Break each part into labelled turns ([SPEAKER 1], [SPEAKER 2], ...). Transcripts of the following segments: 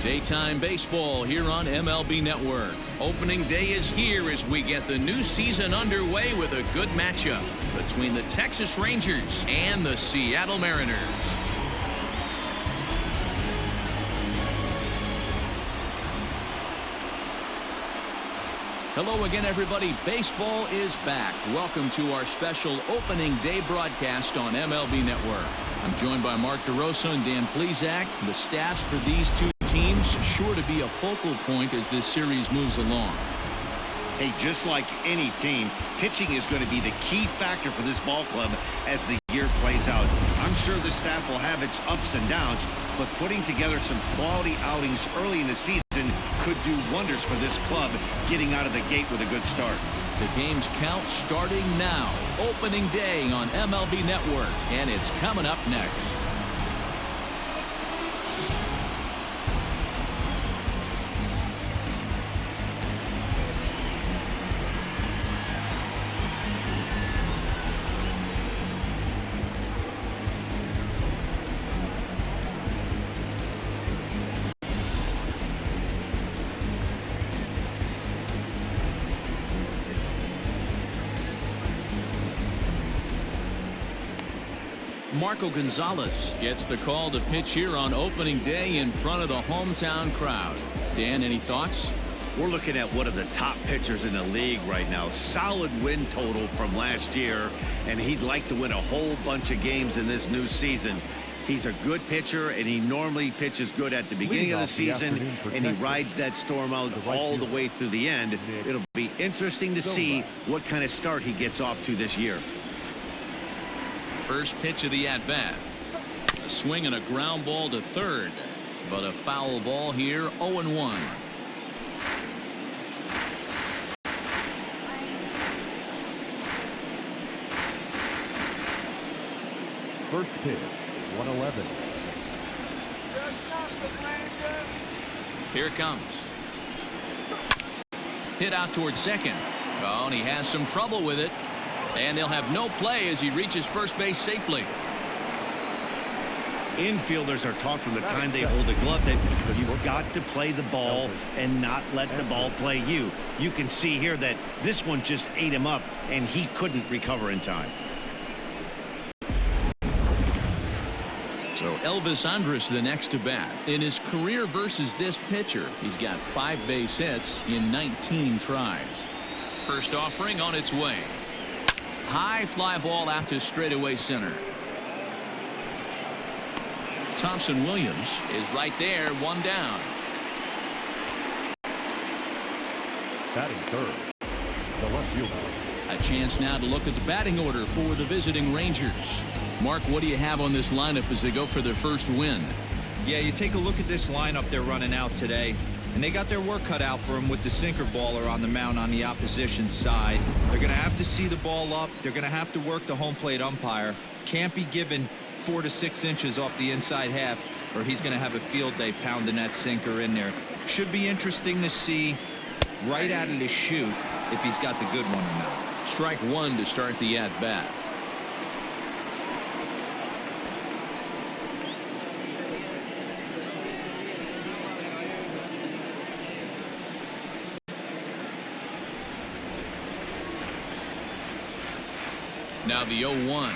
[SPEAKER 1] Daytime baseball here on MLB Network. Opening day is here as we get the new season underway with a good matchup between the Texas Rangers and the Seattle Mariners. Hello again, everybody. Baseball is back. Welcome to our special opening day broadcast on MLB Network. I'm joined by Mark DeRosa and Dan Plesac. The staffs for these two teams sure to be a focal point as this series moves along.
[SPEAKER 2] Hey, just like any team, pitching is going to be the key factor for this ball club as the year plays out. I'm sure the staff will have its ups and downs, but putting together some quality outings early in the season could do wonders for this club getting out of the gate with a good start.
[SPEAKER 1] The game's count starting now. Opening day on MLB Network, and it's coming up next. Marco Gonzalez gets the call to pitch here on opening day in front of the hometown crowd. Dan, any thoughts?
[SPEAKER 2] We're looking at one of the top pitchers in the league right now. Solid win total from last year, and he'd like to win a whole bunch of games in this new season. He's a good pitcher, and he normally pitches good at the beginning of the season, and he rides that storm out all the way through the end. It'll be interesting to see what kind of start he gets off to this year.
[SPEAKER 1] First pitch of the at-bat. A swing and a ground ball to third, but a foul ball here, 0-1.
[SPEAKER 3] First pitch, 111.
[SPEAKER 1] Here it comes. Hit out towards second. Oh, and he has some trouble with it. And they'll have no play as he reaches first base safely.
[SPEAKER 2] Infielders are taught from the time they hold the glove that you've got to play the ball and not let the ball play you. You can see here that this one just ate him up, and he couldn't recover in time.
[SPEAKER 1] So Elvis Andrus the next to bat. In his career versus this pitcher, he's got 5 base hits in 19 tries. First offering on its way. High fly ball out to straightaway center. Thompson Williams is right there, one down.
[SPEAKER 3] Batting third, the left fielder.
[SPEAKER 1] A chance now to look at the batting order for the visiting Rangers. Mark, what do you have on this lineup as they go for their first win?
[SPEAKER 4] Yeah, you take a look at this lineup they're running out today, and they got their work cut out for them with the sinker baller on the mound on the opposition side. They're going to have to see the ball up. They're going to have to work the home plate umpire. Can't be given 4 to 6 inches off the inside half, or he's going to have a field day pounding that sinker in there. Should be interesting to see right out of the chute if he's got the good one or not.
[SPEAKER 1] Strike one to start the at-bat. Now the 0-1.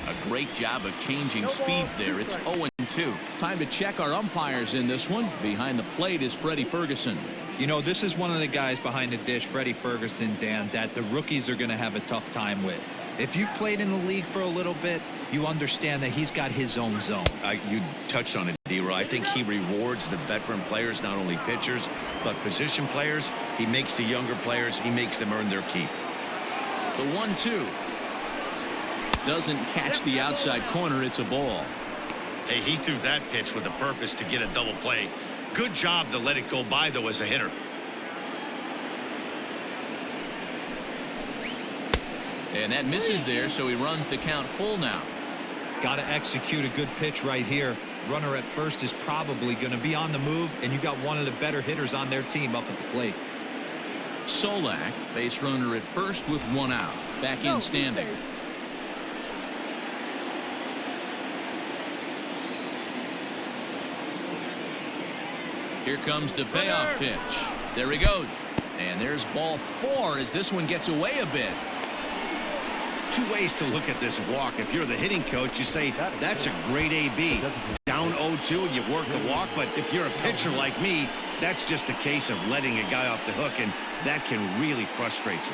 [SPEAKER 1] A great job of changing speeds there. It's 0-2. Time to check our umpires in this one. Behind the plate is Freddie Ferguson.
[SPEAKER 4] You know, this is one of the guys behind the dish, Freddie Ferguson, Dan, that the rookies are going to have a tough time with. If you've played in the league for a little bit, you understand that he's got his own zone.
[SPEAKER 2] You touched on it, D-Roy. I think he rewards the veteran players, not only pitchers, but position players. He makes the younger players, he makes them earn their keep.
[SPEAKER 1] The 1-2 doesn't catch the outside corner. It's a ball.
[SPEAKER 2] Hey, he threw that pitch with a purpose to get a double play. Good job to let it go by, though, as a hitter.
[SPEAKER 1] And that misses there, so he runs the count full now.
[SPEAKER 4] Got to execute a good pitch right here. Runner at first is probably going to be on the move, and you got one of the better hitters on their team up at the plate.
[SPEAKER 1] Solak, base runner at first with 1 out. Back in standing. Here comes the payoff pitch. There he goes. And there's ball 4 as this one gets away a bit.
[SPEAKER 2] Two ways to look at this walk. If you're the hitting coach, you say, that's a great AB. Down 0-2, you work the walk. But if you're a pitcher like me, that's just a case of letting a guy off the hook, and that can really frustrate you.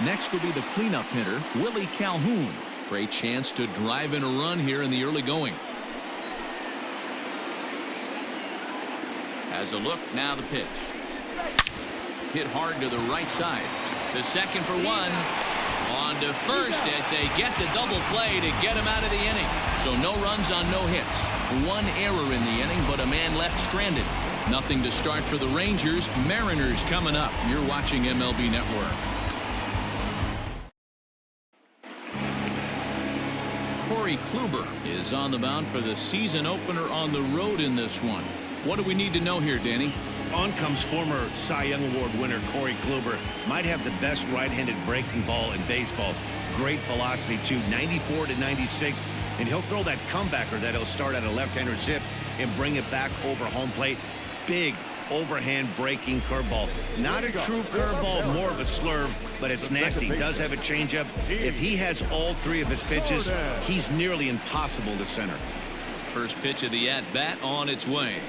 [SPEAKER 1] Next will be the cleanup hitter, Willie Calhoun. Great chance to drive in a run here in the early going. Has a look, now the pitch. Hit hard to the right side. The second for 1. On to first as they get the double play to get him out of the inning. So no runs on no hits. 1 error in the inning, but a man left stranded. Nothing to start for the Rangers. Mariners coming up. You're watching MLB Network. Corey Kluber is on the mound for the season opener on the road in this one. What do we need to know here, Danny?
[SPEAKER 2] On comes former Cy Young Award winner Corey Kluber. Might have the best right-handed breaking ball in baseball. Great velocity too, 94 to 96, and he'll throw that comebacker that he'll start at a left-hander's hip and bring it back over home plate. Big overhand breaking curveball. Not a true curveball, more of a slurve, but it's nasty. Does have a changeup. If he has all 3 of his pitches, he's nearly impossible to center.
[SPEAKER 1] First pitch of the at-bat on its way.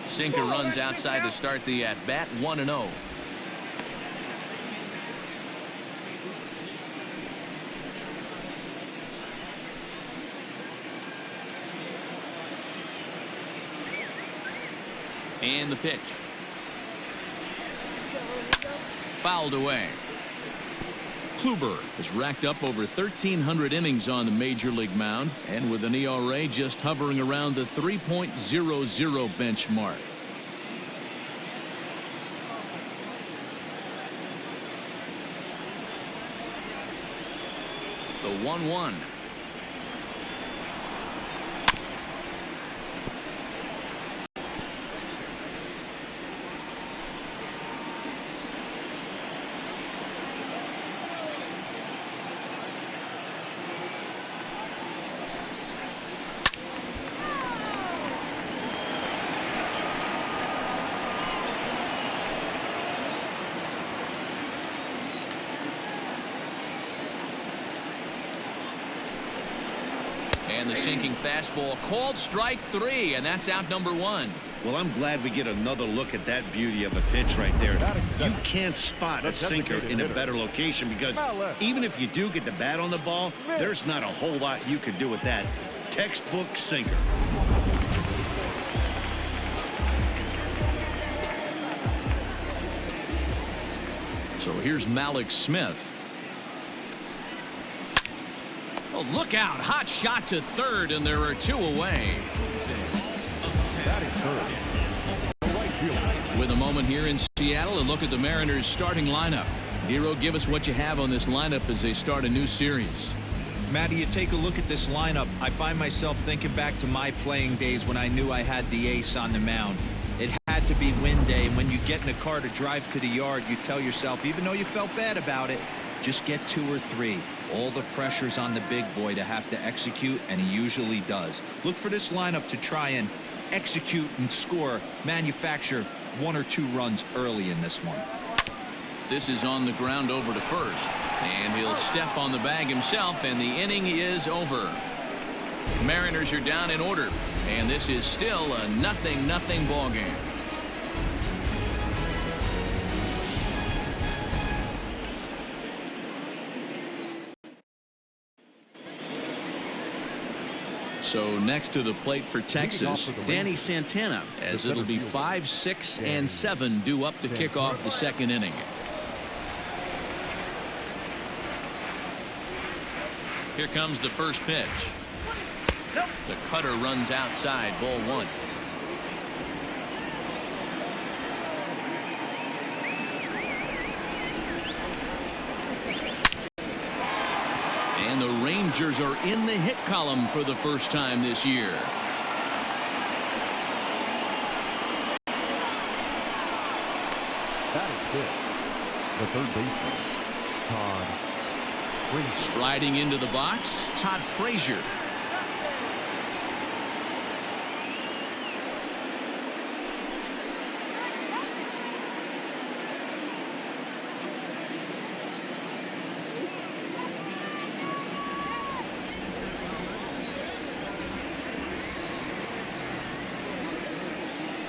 [SPEAKER 1] Sinker runs outside to start the at-bat, 1-0. And the pitch. Fouled away. Kluber has racked up over 1,300 innings on the major league mound, and with an ERA just hovering around the 3.00 benchmark. The 1-1. And the sinking fastball called strike 3, and that's out number 1.
[SPEAKER 2] Well, I'm glad we get another look at that beauty of a pitch right there. You can't spot a sinker in a better location because even if you do get the bat on the ball, there's not a whole lot you could do with that. Textbook sinker.
[SPEAKER 1] So here's Malik Smith. Oh, look out. Hot shot to third, and there are 2 away. With a moment here in Seattle, a look at the Mariners starting lineup. Hero, give us what you have on this lineup as they start a new series.
[SPEAKER 4] Matty, you take a look at this lineup. I find myself thinking back to my playing days when I knew I had the ace on the mound. It had to be win day, and when you get in a car to drive to the yard, you tell yourself, even though you felt bad about it, just get 2 or 3. All the pressure's on the big boy to have to execute, and he usually does. Look for this lineup to try and execute and score, manufacture 1 or 2 runs early in this one.
[SPEAKER 1] This is on the ground over to first, and he'll step on the bag himself, and the inning is over. Mariners are down in order, and this is still a 0-0 ball game. So next to the plate for Texas, Danny Santana, as it'll be 5, 6, and 7 due up to kick off the second inning. Here comes the first pitch. The cutter runs outside, ball 1. And the Rangers are in the hit column for the first time this year.
[SPEAKER 3] That is good. The third baseman, Todd Frazier.
[SPEAKER 1] Striding into the box, Todd Frazier.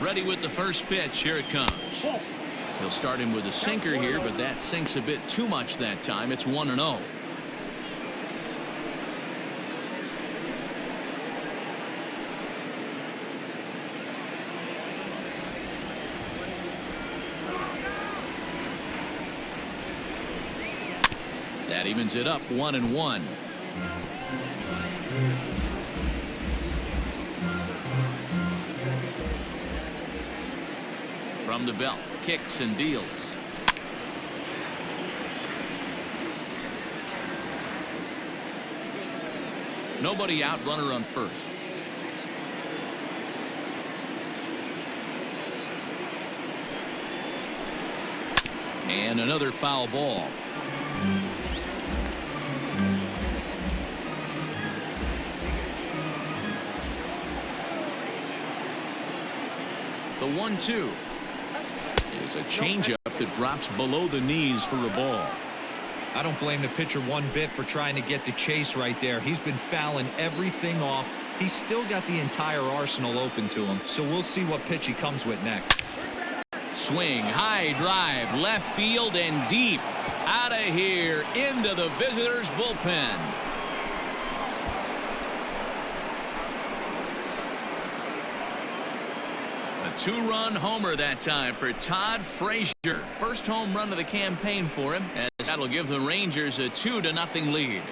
[SPEAKER 1] Ready with the first pitch. Here it comes. He'll start him with a sinker here, but that sinks a bit too much that time. It's 1-0. That evens it up 1-1. From the belt, kicks and deals. Nobody out, runner on first. And another foul ball. The 1-2 is a changeup that drops below the knees for a ball.
[SPEAKER 4] I don't blame the pitcher one bit for trying to get the chase right there. He's been fouling everything off. He's still got the entire arsenal open to him, so we'll see what pitch he comes with next.
[SPEAKER 1] Swing, high drive, left field and deep. Out of here into the visitors' bullpen. A two-run homer that time for Todd Frazier. First home run of the campaign for him, as that'll give the Rangers a 2-0 lead.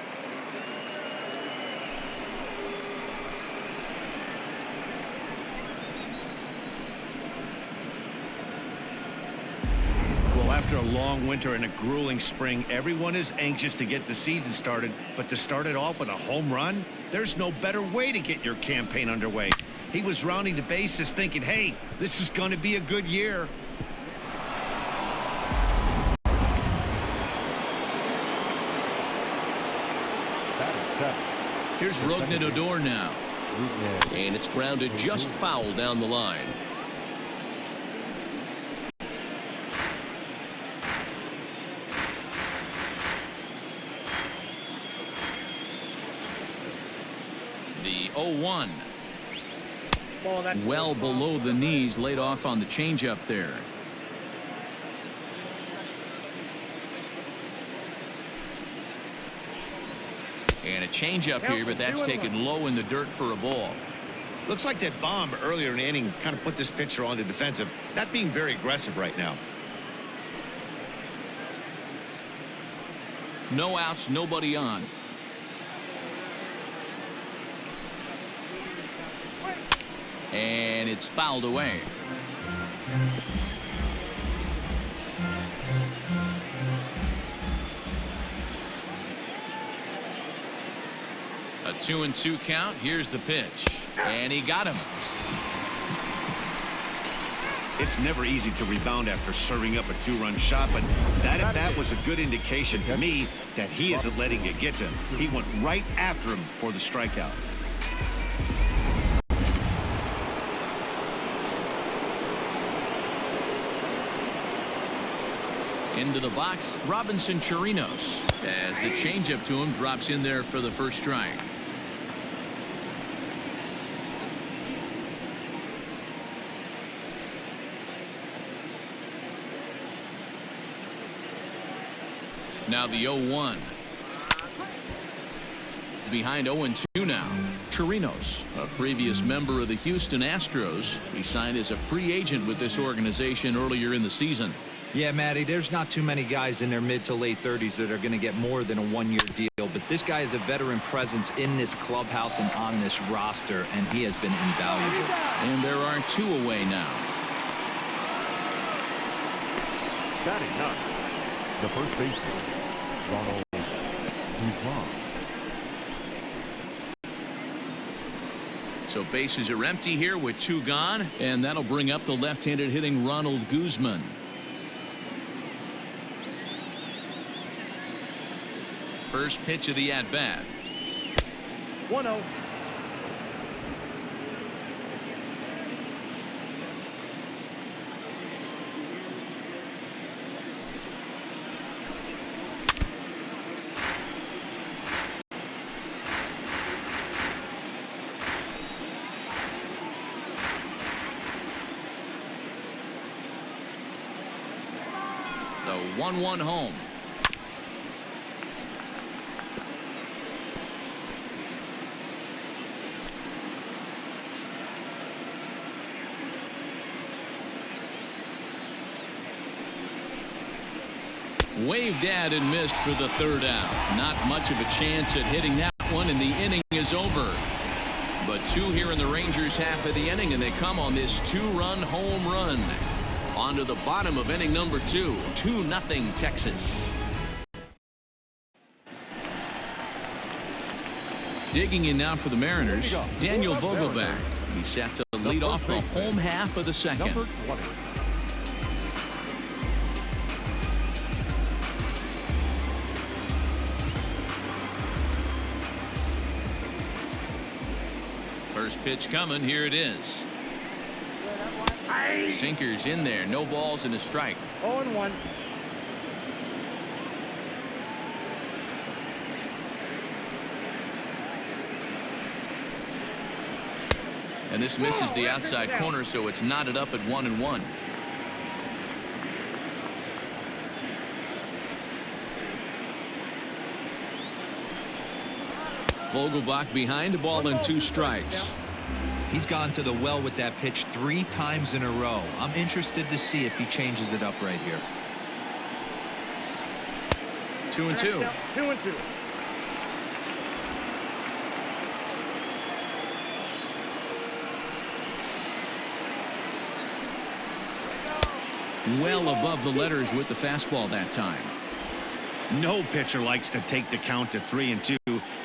[SPEAKER 2] After a long winter and a grueling spring, everyone is anxious to get the season started, but to start it off with a home run, there's no better way to get your campaign underway. He was rounding the bases thinking, hey, this is going to be a good year.
[SPEAKER 1] Here's Rougned Odor now, and it's grounded just foul down the line. The 0-1. Well below the knees, laid off on the changeup there. And a changeup here, but that's taken low in the dirt for a ball.
[SPEAKER 2] Looks like that bomb earlier in the inning kind of put this pitcher on the defensive, not being very aggressive right now.
[SPEAKER 1] No outs, nobody on. And it's fouled away. A 2-2 count. Here's the pitch. And he got him.
[SPEAKER 2] It's never easy to rebound after serving up a two-run shot, but that at bat was a good indication to me that he isn't letting it get to him. He went right after him for the strikeout.
[SPEAKER 1] Into the box, Robinson Chirinos, as the changeup to him drops in there for the first strike. Now the 0-1. Behind 0-2 now. Chirinos, a previous member of the Houston Astros. He signed as a free agent with this organization earlier in the season.
[SPEAKER 4] Yeah, Matty, there's not too many guys in their mid to late 30s that are going to get more than a one-year deal, but this guy is a veteran presence in this clubhouse and on this roster, and he has been invaluable.
[SPEAKER 1] And there are two away now.
[SPEAKER 3] Batting up, the first baseman, Ronald Guzman.
[SPEAKER 1] So bases are empty here with two gone, and that'll bring up the left-handed hitting Ronald Guzman. First pitch of the at-bat.
[SPEAKER 5] 1-0.
[SPEAKER 1] 1-1 home. Waved at and missed for the third out. Not much of a chance at hitting that one, and the inning is over. But two here in the Rangers half of the inning, and they come on this two-run home run. On to the bottom of inning number 2. 2-0 Texas. Digging in now for the Mariners, Daniel Vogelbach. He's set to lead off the home half of the second.
[SPEAKER 3] Number 20.
[SPEAKER 1] First pitch coming. Here it is. Sinker's in there. No balls and a strike.
[SPEAKER 5] 0-1.
[SPEAKER 1] And this misses the outside corner, so it's knotted up at 1-1. Vogelbach behind, a ball and 2 strikes.
[SPEAKER 4] He's gone to the well with that pitch 3 times in a row. I'm interested to see if he changes it up right here.
[SPEAKER 1] 2-2.
[SPEAKER 5] 2-2.
[SPEAKER 1] Well above the letters with the fastball that time.
[SPEAKER 2] No pitcher likes to take the count to 3-2,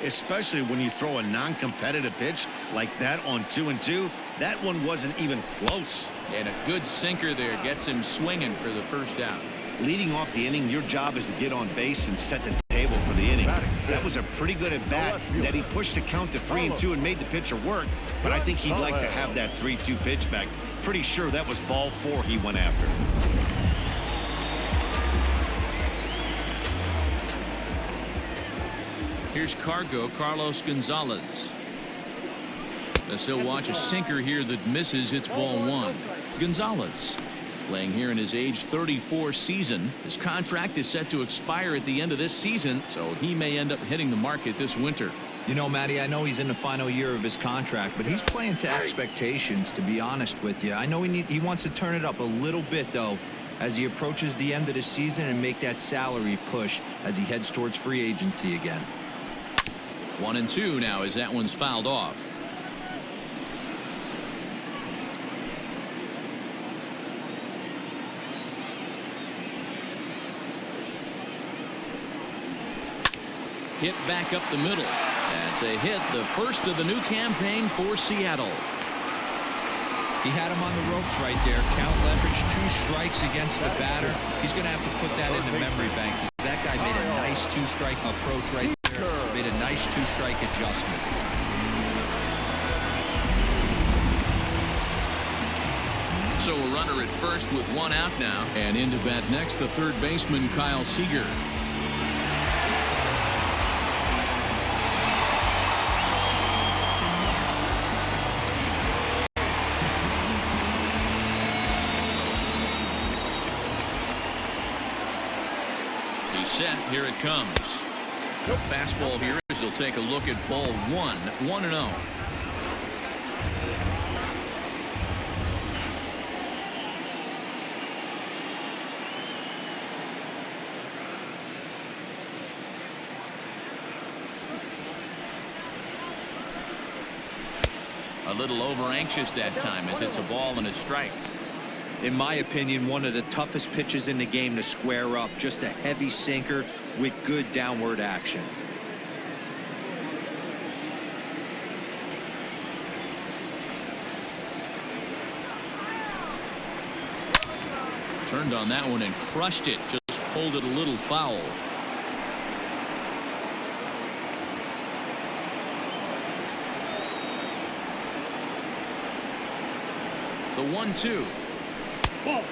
[SPEAKER 2] especially when you throw a non-competitive pitch like that on 2-2. That one wasn't even close.
[SPEAKER 1] And a good sinker there gets him swinging for the first out.
[SPEAKER 2] Leading off the inning, your job is to get on base and set the table for the inning. That was a pretty good at bat that he pushed the count to 3-2 and made the pitcher work. But I think he'd like to have that 3-2 pitch back. Pretty sure that was ball 4 he went after.
[SPEAKER 1] Here's Carlos Gonzalez. As he'll watch a sinker here that misses. It's ball 1. Gonzalez playing here in his age 34 season. His contract is set to expire at the end of this season, so he may end up hitting the market this winter.
[SPEAKER 4] You know, Matty, I know he's in the final year of his contract, but he's playing to expectations, to be honest with you. I know he wants to turn it up a little bit, though, as he approaches the end of the season and make that salary push as he heads towards free agency again.
[SPEAKER 1] 1-2 now as that one's fouled off. Hit back up the middle. That's a hit, the first of the new campaign for Seattle.
[SPEAKER 4] He had him on the ropes right there. Count leverage, 2 strikes against the batter. He's going to have to put that in the memory bank. That guy made a nice 2-strike approach right there. Made a nice 2-strike adjustment.
[SPEAKER 1] So a runner at first with 1 out now. And in to bat next, the third baseman, Kyle Seager. Set. Here it comes. The fastball here as he'll take a look at ball 1. 1-0. A little over anxious that time as it's a ball and a strike.
[SPEAKER 4] In my opinion, one of the toughest pitches in the game to square up. Just a heavy sinker with good downward action.
[SPEAKER 1] Turned on that one and crushed it. Just pulled it a little foul. The 1-2.
[SPEAKER 5] Ball.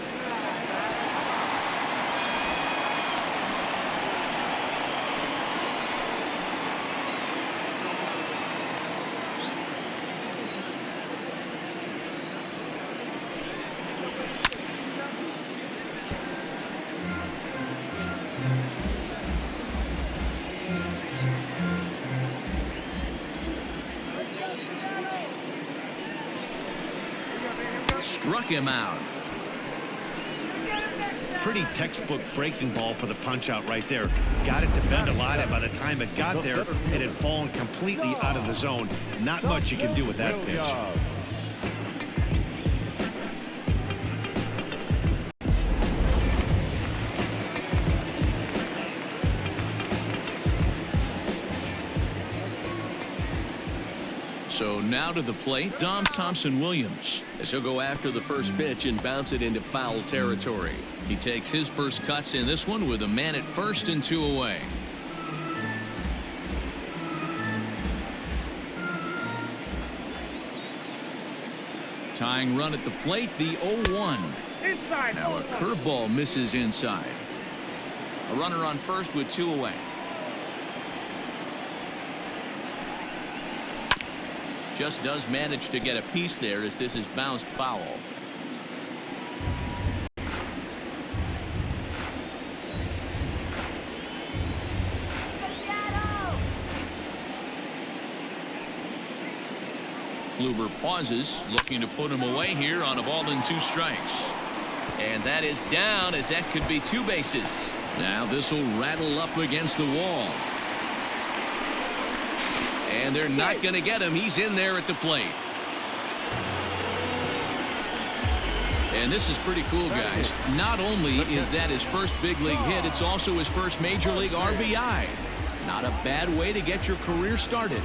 [SPEAKER 1] struck him out.
[SPEAKER 2] Pretty textbook breaking ball for the punch out right there. Got it to bend a lot, and by the time it got there, it had fallen completely out of the zone. Not much you can do with that pitch.
[SPEAKER 1] So now to the plate, Dom Thompson-Williams, as he'll go after the first pitch and bounce it into foul territory. He takes his first cuts in this one with a man at first and 2 away. Tying run at the plate, the 0-1. Now a curveball misses inside. A runner on first with 2 away. Just does manage to get a piece there as this is bounced foul. Kluber pauses, looking to put him away here on a ball and 2 strikes. And that is down, as that could be 2 bases. Now this will rattle up against the wall. And they're not going to get him. He's in there at the plate. And this is pretty cool, guys. Not only is that his first big league hit, it's also his first major league RBI. Not a bad way to get your career started.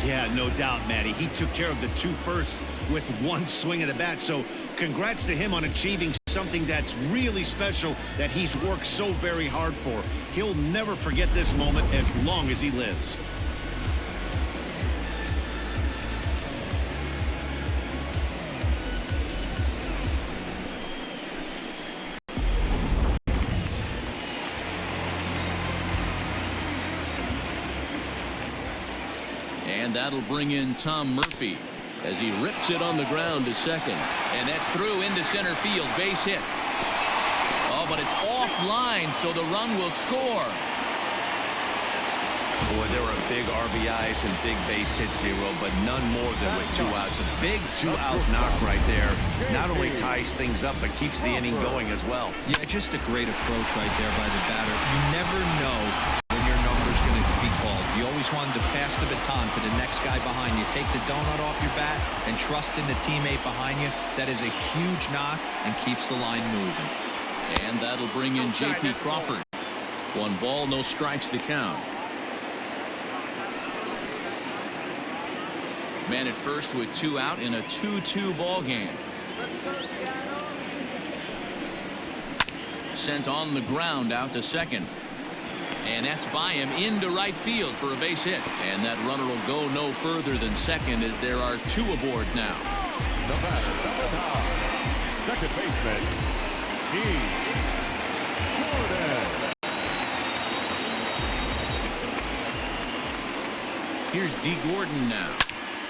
[SPEAKER 2] Yeah, no doubt, Matty. He took care of the 2 first with 1 swing of the bat. So congrats to him on achieving something that's really special that he's worked so very hard for. He'll never forget this moment as long as he lives.
[SPEAKER 1] And that'll bring in Tom Murphy as he rips it on the ground to second. And that's through into center field. Base hit. Oh, but it's offline, so the run will score.
[SPEAKER 2] Boy, there are big RBIs and big base hits, D-Roll, but none more than with 2 outs. A big 2-out knock right there. Not only ties things up, but keeps the inning going as well.
[SPEAKER 4] Yeah, just a great approach right there by the batter. You never know when your number's going to be called. You always wanted to pass the baton to the next guy behind you. Take the donut off your bat and trust in the teammate behind you. That is a huge knock and keeps the line moving.
[SPEAKER 1] And that'll bring in J.P. Crawford. 1 ball, no strikes the count. Man at first with 2 out in a 2-2 ball game. Sent on the ground out to second. And that's by him into right field for a base hit. And that runner will go no further than second as there are 2 aboard now.
[SPEAKER 3] The batter, second baseman, Jordan.
[SPEAKER 1] Here's D. Gordon now.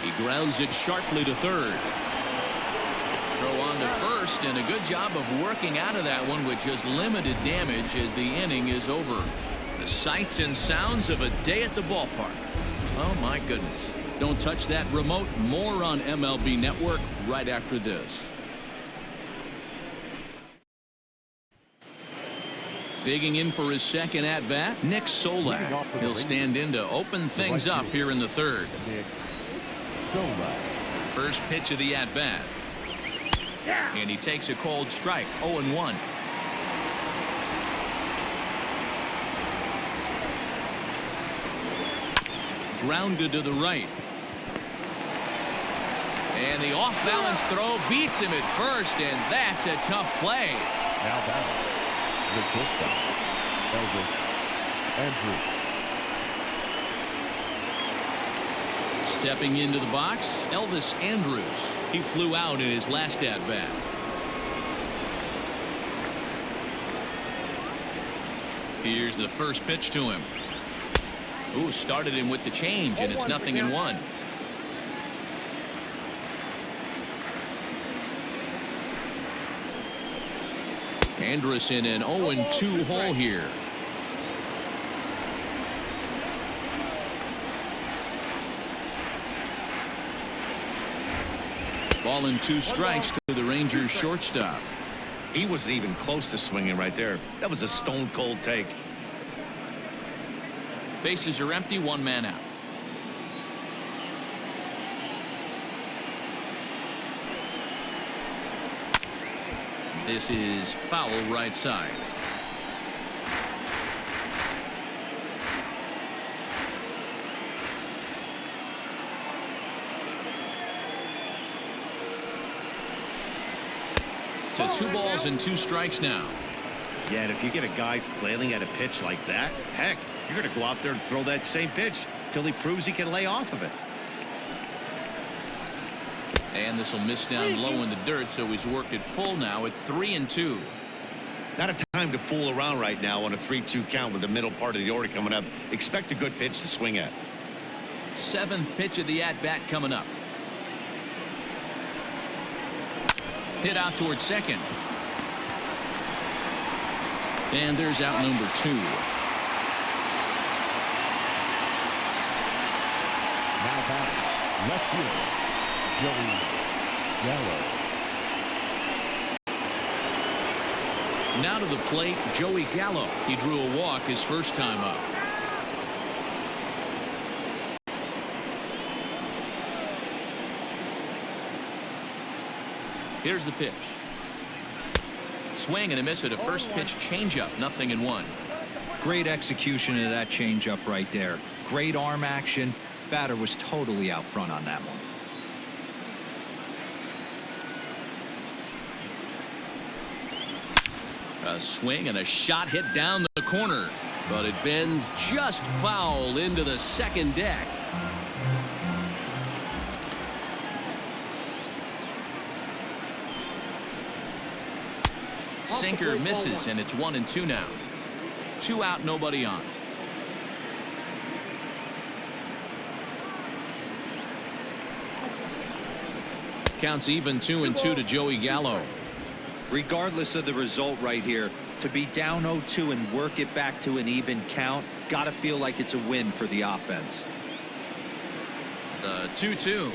[SPEAKER 1] He grounds it sharply to third. Throw on to first, and a good job of working out of that one with just limited damage as the inning is over. The sights and sounds of a day at the ballpark. Oh my goodness. Don't touch that remote. More on MLB Network right after this. Digging in for his second at bat, Nick Solak. He'll stand in to open things up here in the third. First pitch of the at bat. And he takes a cold strike. 0-1. Grounded to the right. And the off-balance throw beats him at first, and that's a tough play.
[SPEAKER 3] Now batting, the shortstop, Elvis Andrews.
[SPEAKER 1] Stepping into the box, Elvis Andrews. He flew out in his last at-bat. Here's the first pitch to him. Ooh, started him with the change, and it's 0-1. Andrus in an 0-2 hole here. Ball and 2 strikes to the Rangers shortstop.
[SPEAKER 2] He wasn't even close to swinging right there. That was a stone cold take.
[SPEAKER 1] Bases are empty, 1 man out. This is foul right side. To 2 balls and 2 strikes now.
[SPEAKER 2] Yeah, and if you get a guy flailing at a pitch like that, heck, you're going to go out there and throw that same pitch till he proves he can lay off of it.
[SPEAKER 1] And this will miss down low in the dirt, so he's worked it full now at 3-2.
[SPEAKER 2] Not a time to fool around right now on a 3-2 count with the middle part of the order coming up. Expect a good pitch to swing at.
[SPEAKER 1] 7th pitch of the at-bat coming up. Hit out towards second. And there's out number 2.
[SPEAKER 3] Now back, left fielder, Joey Gallo.
[SPEAKER 1] Now to the plate, Joey Gallo. He drew a walk his first time up. Here's the pitch. Swing and a miss at a first pitch changeup. 0-1.
[SPEAKER 4] Great execution of that changeup right there. Great arm action. Batter was totally out front on that one.
[SPEAKER 1] A swing and a shot hit down the corner, but it bends just foul into the second deck. Sinker misses, and it's 1-2 now. 2 out, nobody on. Counts even 2-2 to Joey Gallo.
[SPEAKER 4] Regardless of the result right here, to be down 0-2 and work it back to an even count, gotta feel like it's a win for the offense.
[SPEAKER 1] The 2-2.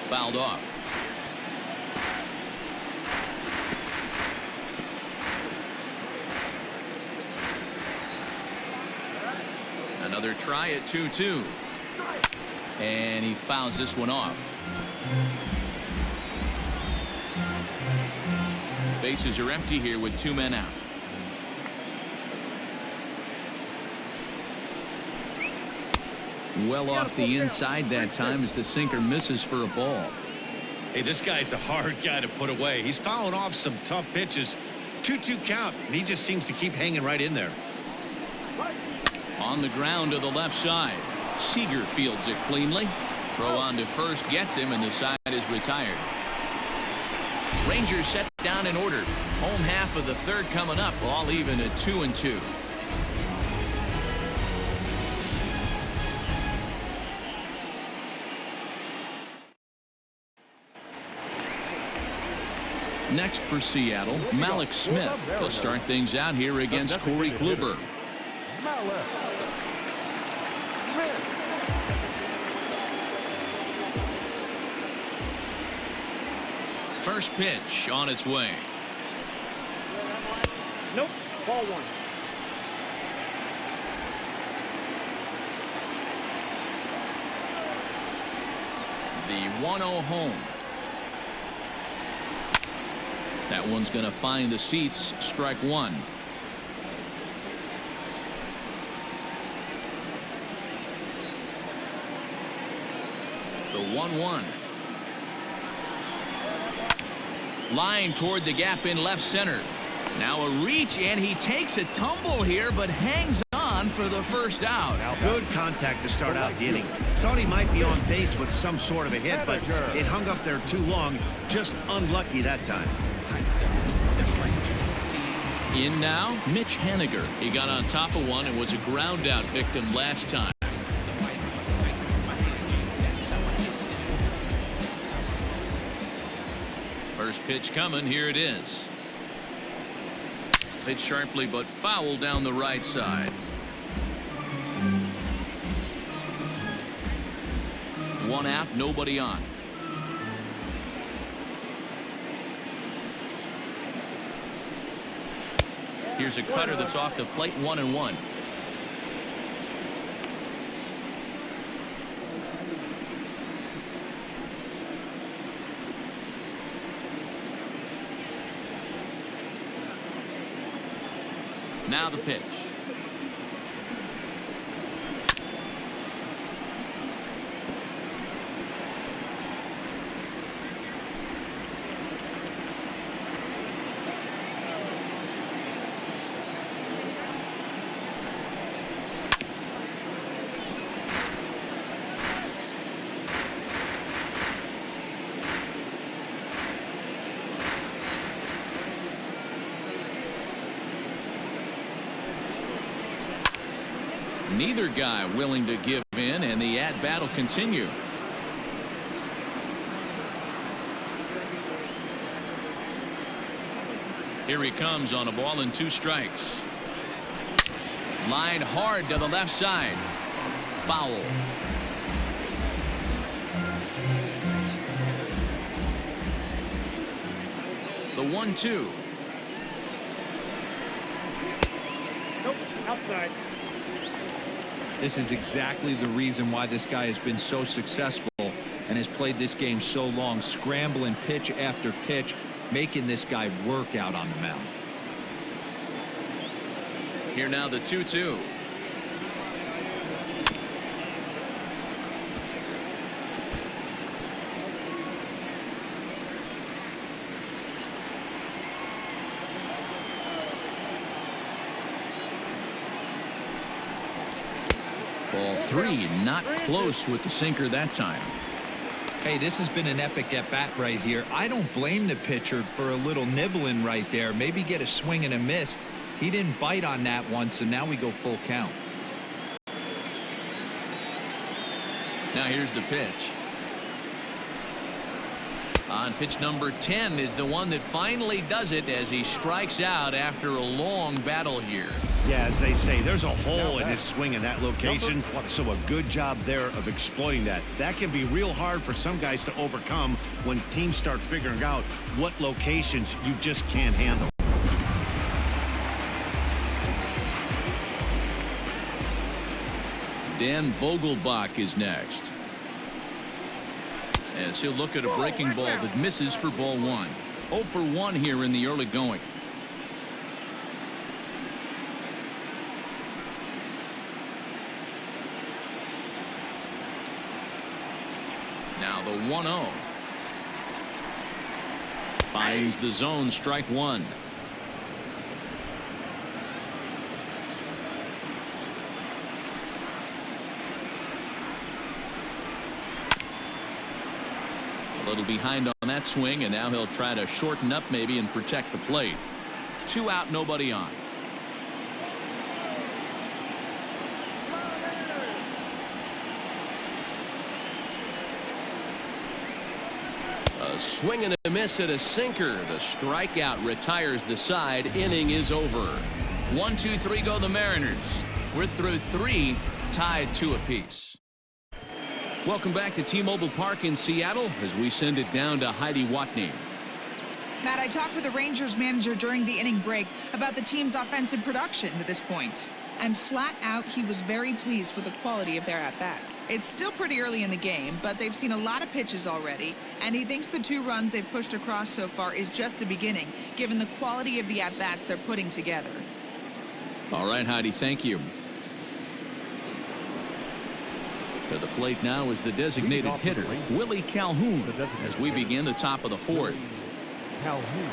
[SPEAKER 1] Fouled off. Another try at 2-2. And he fouls this one off. Bases are empty here with 2 men out. Well off the inside that time as the sinker misses for a ball.
[SPEAKER 2] Hey, this guy's a hard guy to put away. He's fouling off some tough pitches. 2-2 count, and he just seems to keep hanging right in there.
[SPEAKER 1] On the ground to the left side. Seager fields it cleanly. Throw on to first gets him, and the side is retired. Rangers set down in order. Home half of the third coming up, all even at 2-2. Next for Seattle, Malik Smith will start things out here against Corey Kluber. First pitch on its way.
[SPEAKER 5] Nope. Ball 1.
[SPEAKER 1] The 1-0 home. That one's going to find the seats. Strike 1. The 1-1. Line toward the gap in left center. Now a reach, and he takes a tumble here, but hangs on for the first out.
[SPEAKER 2] Good contact to start out the inning. Thought he might be on base with some sort of a hit, but it hung up there too long. Just unlucky that time.
[SPEAKER 1] In now, Mitch Haniger. He got on top of one and was a ground out victim last time. First pitch coming. Here it is. Hit sharply but foul down the right side. One out, nobody on. Here's a cutter that's off the plate. 1-1. Now the pitch. Neither guy willing to give in, and the at-bat will continue. Here he comes on a ball and 2 strikes. Line hard to the left side. Foul. The 1-2.
[SPEAKER 5] Nope, outside.
[SPEAKER 4] This is exactly the reason why this guy has been so successful and has played this game so long, scrambling pitch after pitch, making this guy work out on the mound.
[SPEAKER 1] Here now the 2-2. Ball 3, not close with the sinker that time.
[SPEAKER 4] Hey, this has been an epic at-bat right here. I don't blame the pitcher for a little nibbling right there. Maybe get a swing and a miss. He didn't bite on that one, so now we go full count.
[SPEAKER 1] Now here's the pitch. On pitch number 10 is the one that finally does it as he strikes out after a long battle here.
[SPEAKER 2] Yeah, as they say, there's a hole in his swing in that location, so a good job there of exploiting that. That can be real hard for some guys to overcome when teams start figuring out what locations you just can't handle.
[SPEAKER 1] Dan Vogelbach is next, as he'll look at a breaking ball that misses for ball 1. 0 for 1 here in the early going. Now the 1-0. Finds the zone, strike 1. A little behind on that swing, and now he'll try to shorten up maybe and protect the plate. 2 out, nobody on. A swing and a miss at a sinker. The strikeout retires the side. Inning is over. 1, 2, 3 go the Mariners. We're through 3, tied 2 apiece. Welcome back to T-Mobile Park in Seattle as we send it down to Heidi Watney.
[SPEAKER 6] Matt, I talked with the Rangers manager during the inning break about the team's offensive production to this point. And flat out, he was very pleased with the quality of their at-bats. It's still pretty early in the game, but they've seen a lot of pitches already, and he thinks the 2 runs they've pushed across so far is just the beginning, given the quality of the at-bats they're putting together.
[SPEAKER 1] All right, Heidi, thank you. To the plate now is the designated hitter, Willie Calhoun, as we begin the top of the 4th.
[SPEAKER 3] Calhoun.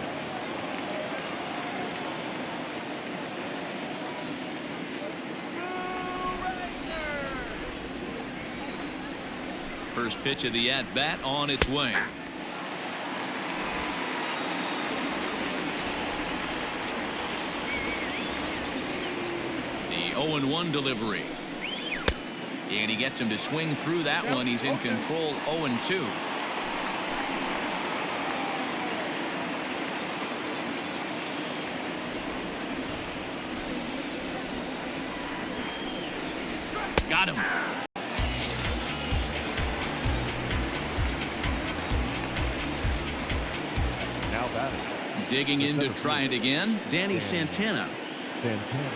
[SPEAKER 1] First pitch of the at-bat on its way. The 0-1 delivery. And he gets him to swing through that one. He's in control. 0-2. Got him.
[SPEAKER 3] Now batting.
[SPEAKER 1] Digging in to try it again, Danny Santana.
[SPEAKER 3] Santana.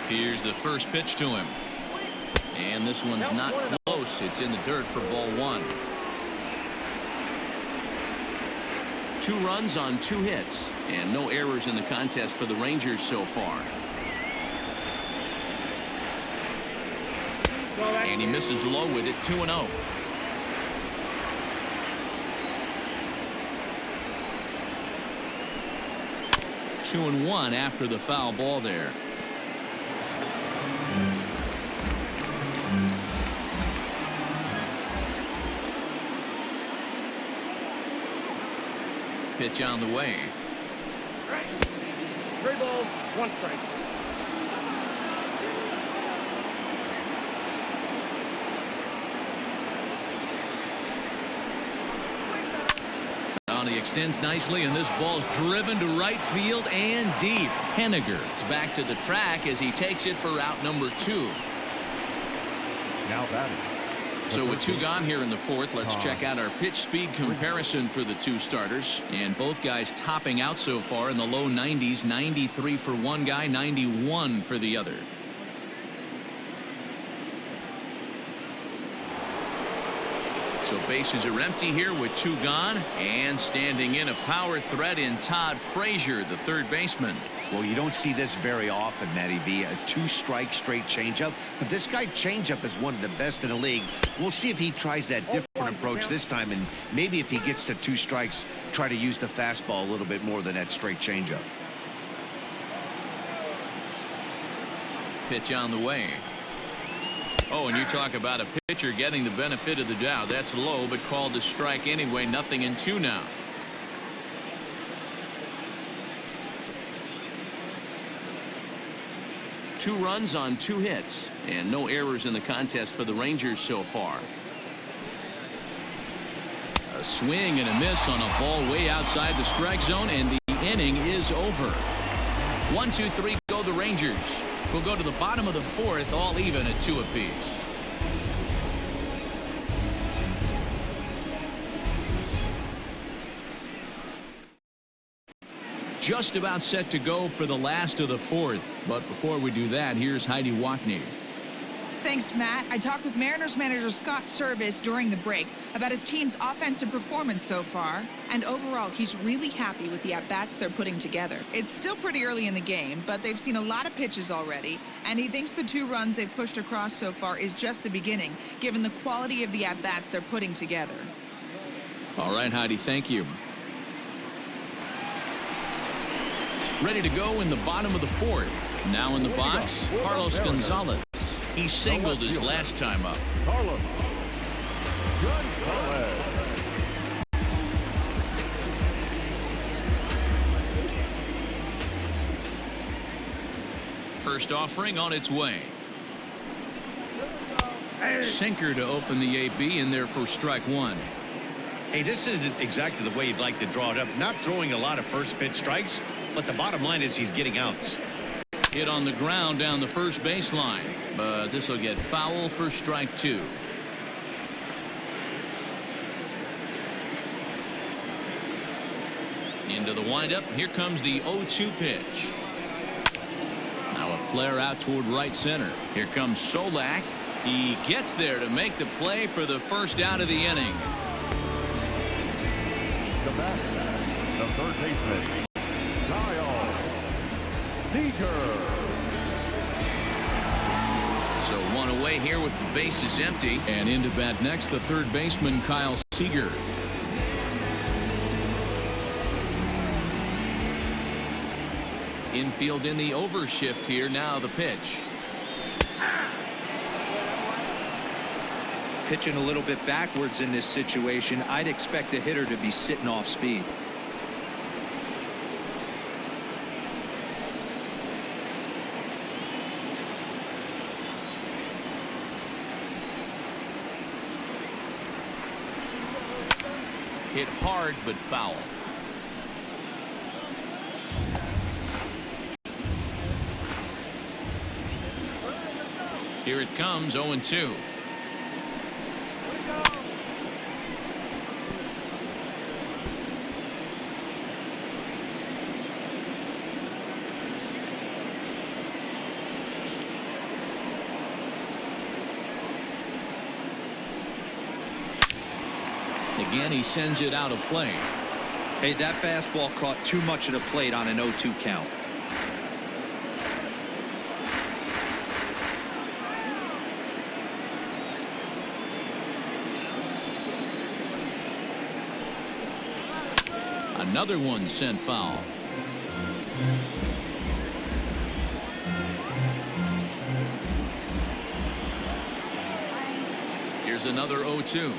[SPEAKER 1] Here's the first pitch to him. And this one's not close. It's in the dirt for ball one. 2 runs on 2 hits. And no errors in the contest for the Rangers so far. And he misses low with it, 2-0. Two and one after the foul ball there. Pitch on the way.
[SPEAKER 5] 3 balls, 1 strike.
[SPEAKER 1] He extends nicely, and this ball's driven to right field and deep. Henniger is back to the track as he takes it for route number 2.
[SPEAKER 3] Now batting.
[SPEAKER 1] So with 2 gone here in the 4th, let's check out our pitch speed comparison for the 2 starters. And both guys topping out so far in the low 90s, 93 for one guy, 91 for the other. So bases are empty here with 2 gone, and standing in a power threat in Todd Frazier, the third baseman.
[SPEAKER 2] Well, you don't see this very often, Matty V. A 2-strike straight changeup. But this guy changeup is one of the best in the league. We'll see if he tries that different approach this time, and maybe if he gets to 2 strikes, try to use the fastball a little bit more than that straight changeup.
[SPEAKER 1] Pitch on the way. Oh, and you talk about a pitcher getting the benefit of the doubt. That's low, but called to strike anyway. Nothing in 2 now. Two runs on 2 hits, and no errors in the contest for the Rangers so far. A swing and a miss on a ball way outside the strike zone, and the inning is over. 1, 2, 3 go the Rangers. We'll go to the bottom of the 4th, all even at 2 apiece. Just about set to go for the last of the 4th. But before we do that, here's Heidi Watney.
[SPEAKER 6] Thanks, Matt. I talked with Mariners manager Scott Service during the break about his team's offensive performance so far. And overall, he's really happy with the at-bats they're putting together. It's still pretty early in the game, but they've seen a lot of pitches already. And he thinks the 2 runs they've pushed across so far is just the beginning, given the quality of the at-bats they're putting together.
[SPEAKER 1] All right, Heidi, thank you. Ready to go in the bottom of the 4th. Now in the box, Carlos Gonzalez. He singled his last time up.
[SPEAKER 3] Carlos Gonzalez.
[SPEAKER 1] First offering on its way. Sinker to open the AB in there for strike 1.
[SPEAKER 2] Hey, this isn't exactly the way you'd like to draw it up. Not throwing a lot of first pitch strikes, but the bottom line is he's getting outs.
[SPEAKER 1] Hit on the ground down the first baseline, but this will get foul for strike 2. Into the windup. Here comes the 0-2 pitch. Now a flare out toward right center. Here comes Solak. He gets there to make the play for the first out of the inning.
[SPEAKER 3] The batter, the third baseman, Kyle Seager.
[SPEAKER 1] So 1 away here with the bases empty. And into bat next, the third baseman, Kyle Seager. Infield in the overshift here. Now the pitch.
[SPEAKER 4] Pitching a little bit backwards in this situation. I'd expect a hitter to be sitting off speed.
[SPEAKER 1] Hit hard but foul. Here it comes, 0-2. Again, he sends it out of play.
[SPEAKER 4] Hey, that fastball caught too much of the plate on an 0-2 count.
[SPEAKER 1] Another one sent foul. Here's another 0-2.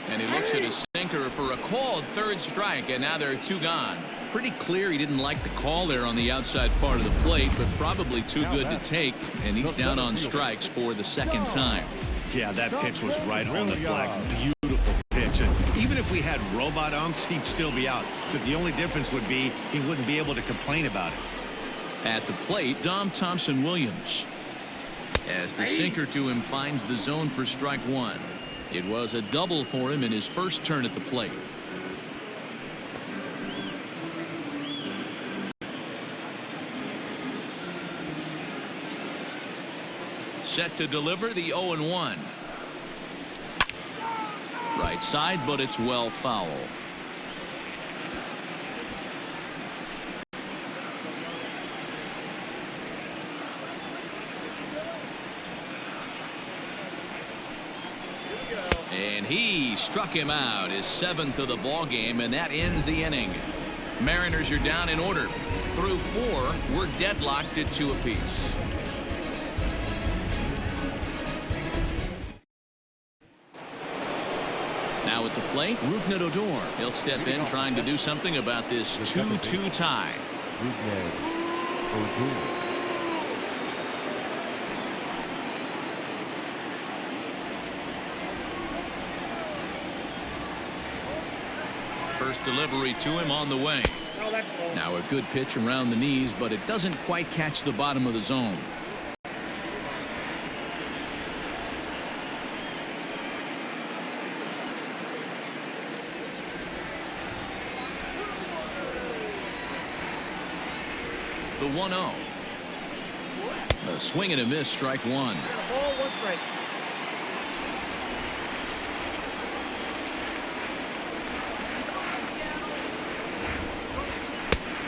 [SPEAKER 1] And he looks at his sinker for a called third strike, and now there are 2 gone. Pretty clear he didn't like the call there on the outside part of the plate, but probably too good to take, and he's down on strikes for the second time.
[SPEAKER 2] Yeah, that pitch was right on the flag. Beautiful pitch. And even if we had robot umps, he'd still be out. But the only difference would be he wouldn't be able to complain about it.
[SPEAKER 1] At the plate, Dom Thompson-Williams. As the sinker to him finds the zone for strike 1. It was a double for him in his first turn at the plate. Set to deliver the 0-1. Right side, but it's well foul. And he struck him out, his 7th of the ball game, and that ends the inning. Mariners are down in order. Through 4, we're deadlocked at 2 apiece. Now at the plate, Rougned Odor. He'll step in trying to do something about this 2-2 tie.
[SPEAKER 3] Rougned Odor.
[SPEAKER 1] First delivery to him on the way. Now a good pitch around the knees, but it doesn't quite catch the bottom of the zone. The 1-0. A swing and a miss, strike 1.
[SPEAKER 5] Ball, 1 strike.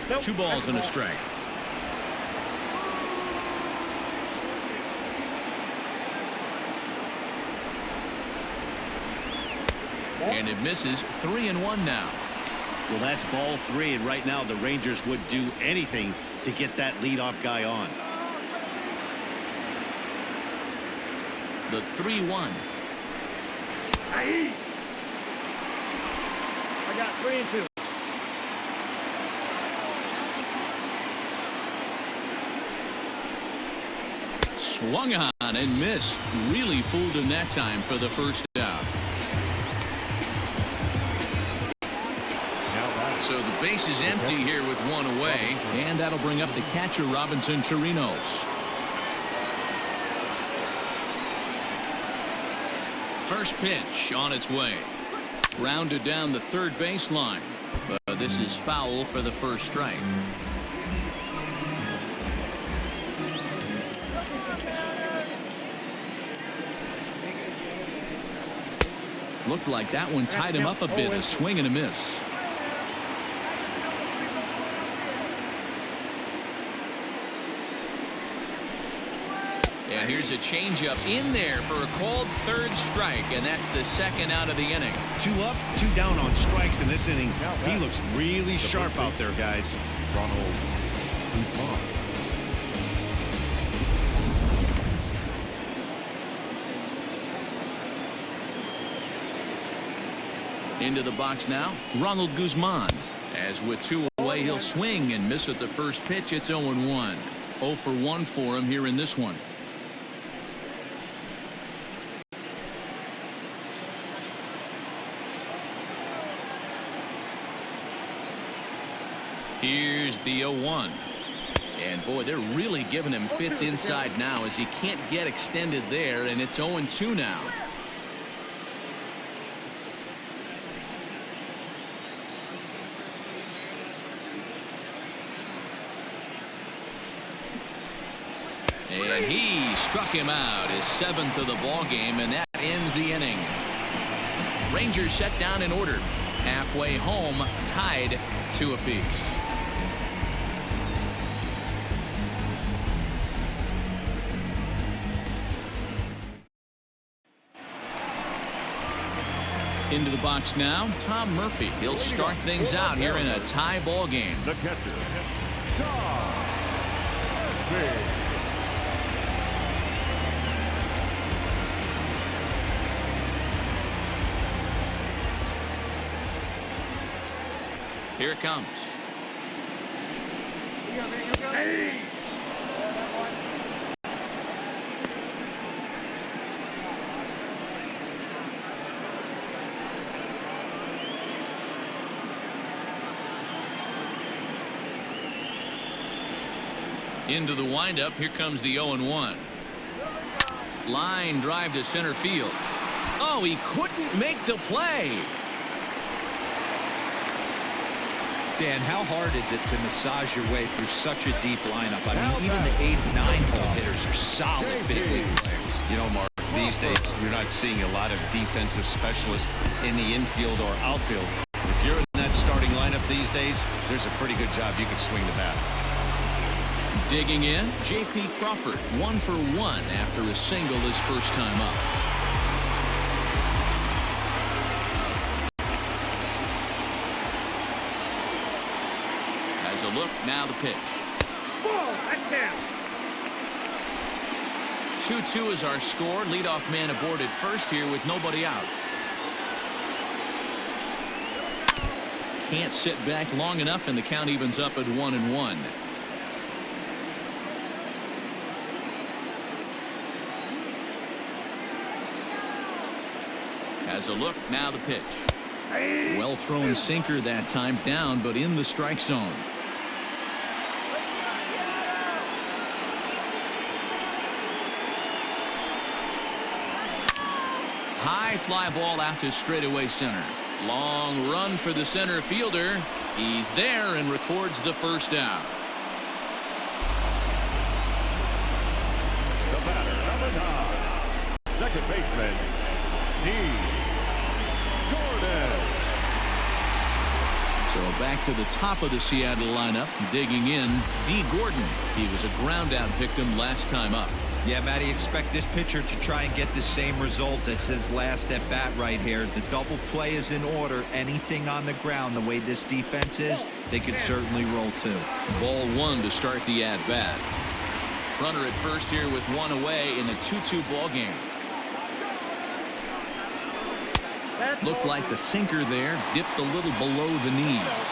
[SPEAKER 5] Nope.
[SPEAKER 1] 2 balls and a strike. And it misses. 3-1 now.
[SPEAKER 2] Well, that's ball 3, and right now the Rangers would do anything to get that leadoff guy on.
[SPEAKER 1] The 3-1.
[SPEAKER 5] I got 3-2.
[SPEAKER 1] Swung on and missed. Really fooled him that time for the first out. So the base is empty here with 1 away, and that'll bring up the catcher, Robinson Chirinos. First pitch on its way. Grounded down the third baseline, but this is foul for the first strike. Looked like that one tied him up a bit. A swing and a miss. And here's a changeup in there for a called third strike, and that's the 2nd out of the inning.
[SPEAKER 2] 2 up, 2 down on strikes in this inning. He looks really sharp out there, guys.
[SPEAKER 3] Ronald Guzman.
[SPEAKER 1] Into the box now, Ronald Guzman. As with 2 away, he'll swing and miss at the first pitch. It's 0-1. 0 for 1 for him here in this one. Here's the 0-1. And boy, they're really giving him fits inside now as he can't get extended there, and it's 0-2 now. And he struck him out, his 7th of the ball game, and that ends the inning. Rangers set down in order. Halfway home, tied 2 apiece. Into the box now, Tom Murphy. He'll start things out here in a tie ball game.
[SPEAKER 3] The catcher, Tom Murphy.
[SPEAKER 1] Here it comes. Into the windup. Here comes the 0-1. Line drive to center field. Oh, he couldn't make the play.
[SPEAKER 4] Dan, how hard is it to massage your way through such a deep lineup? I mean, even the 8 and 9 hole hitters are solid big league players.
[SPEAKER 2] You know, Mark, these days you're not seeing a lot of defensive specialists in the infield or outfield. If you're in that starting lineup these days, there's a pretty good job you can swing the bat.
[SPEAKER 1] Digging in, J.P. Crawford, 1 for 1 after a single his first time up. Has a look, now the pitch.
[SPEAKER 5] Ball, that's down.
[SPEAKER 1] 2-2 is our score. Leadoff man aboard at first here with nobody out. Can't sit back long enough, and the count evens up at 1-1. Has a look, now the pitch. Well thrown sinker that time, down but in the strike zone. High fly ball out to straightaway center. Long run for the center fielder. He's there and records the first out.
[SPEAKER 3] The batter, number 9, second baseman, Gordon.
[SPEAKER 1] So back to the top of the Seattle lineup, digging in, D. Gordon. He was a ground out victim last time up.
[SPEAKER 4] Yeah, Matty, expect this pitcher to try and get the same result as his last at bat right here. The double play is in order. Anything on the ground, the way this defense is, they could certainly roll too.
[SPEAKER 1] Ball 1 to start the at bat. Runner at first here with 1 away in a 2-2 ball game. Looked like the sinker there dipped a little below the knees.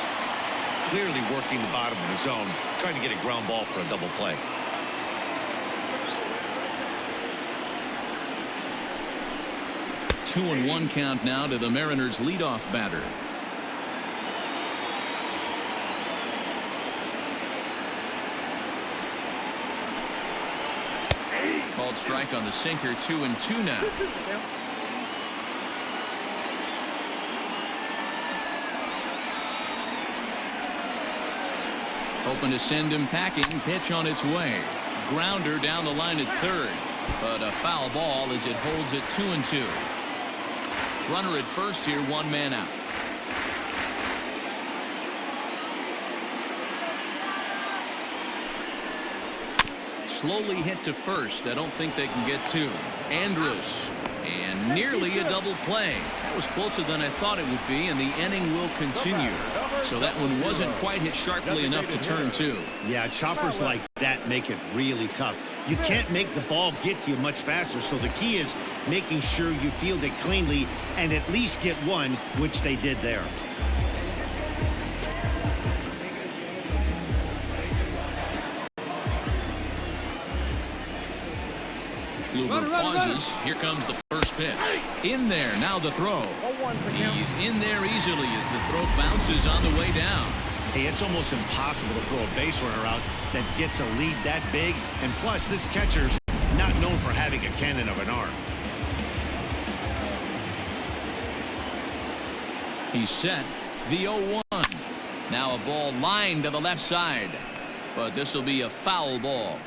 [SPEAKER 2] Clearly working the bottom of the zone, trying to get a ground ball for a double play.
[SPEAKER 1] Two and 1 count now to the Mariners leadoff batter. Called strike on the sinker. 2-2 now. Hoping to send him packing. Pitch on its way. Grounder down the line at third, but a foul ball as it holds it 2-2. Runner at first here, 1 man out. Slowly hit to first. I don't think they can get 2. Andrus, and nearly a double play. That was closer than I thought it would be, and the inning will continue. So that one wasn't quite hit sharply enough to turn 2.
[SPEAKER 2] Yeah, choppers like that make it really tough. You can't make the ball get to you much faster, so the key is making sure you field it cleanly and at least get 1, which they did there.
[SPEAKER 1] Kluber pauses. Here comes the first pitch. In there, now the throw. He's in there easily as the throw bounces on the way down.
[SPEAKER 2] Hey, it's almost impossible to throw a base runner out that gets a lead that big. And plus, this catcher's not known for having a cannon of an arm.
[SPEAKER 1] He's set. The 0-1. Now a ball lined to the left side. But this will be a foul ball.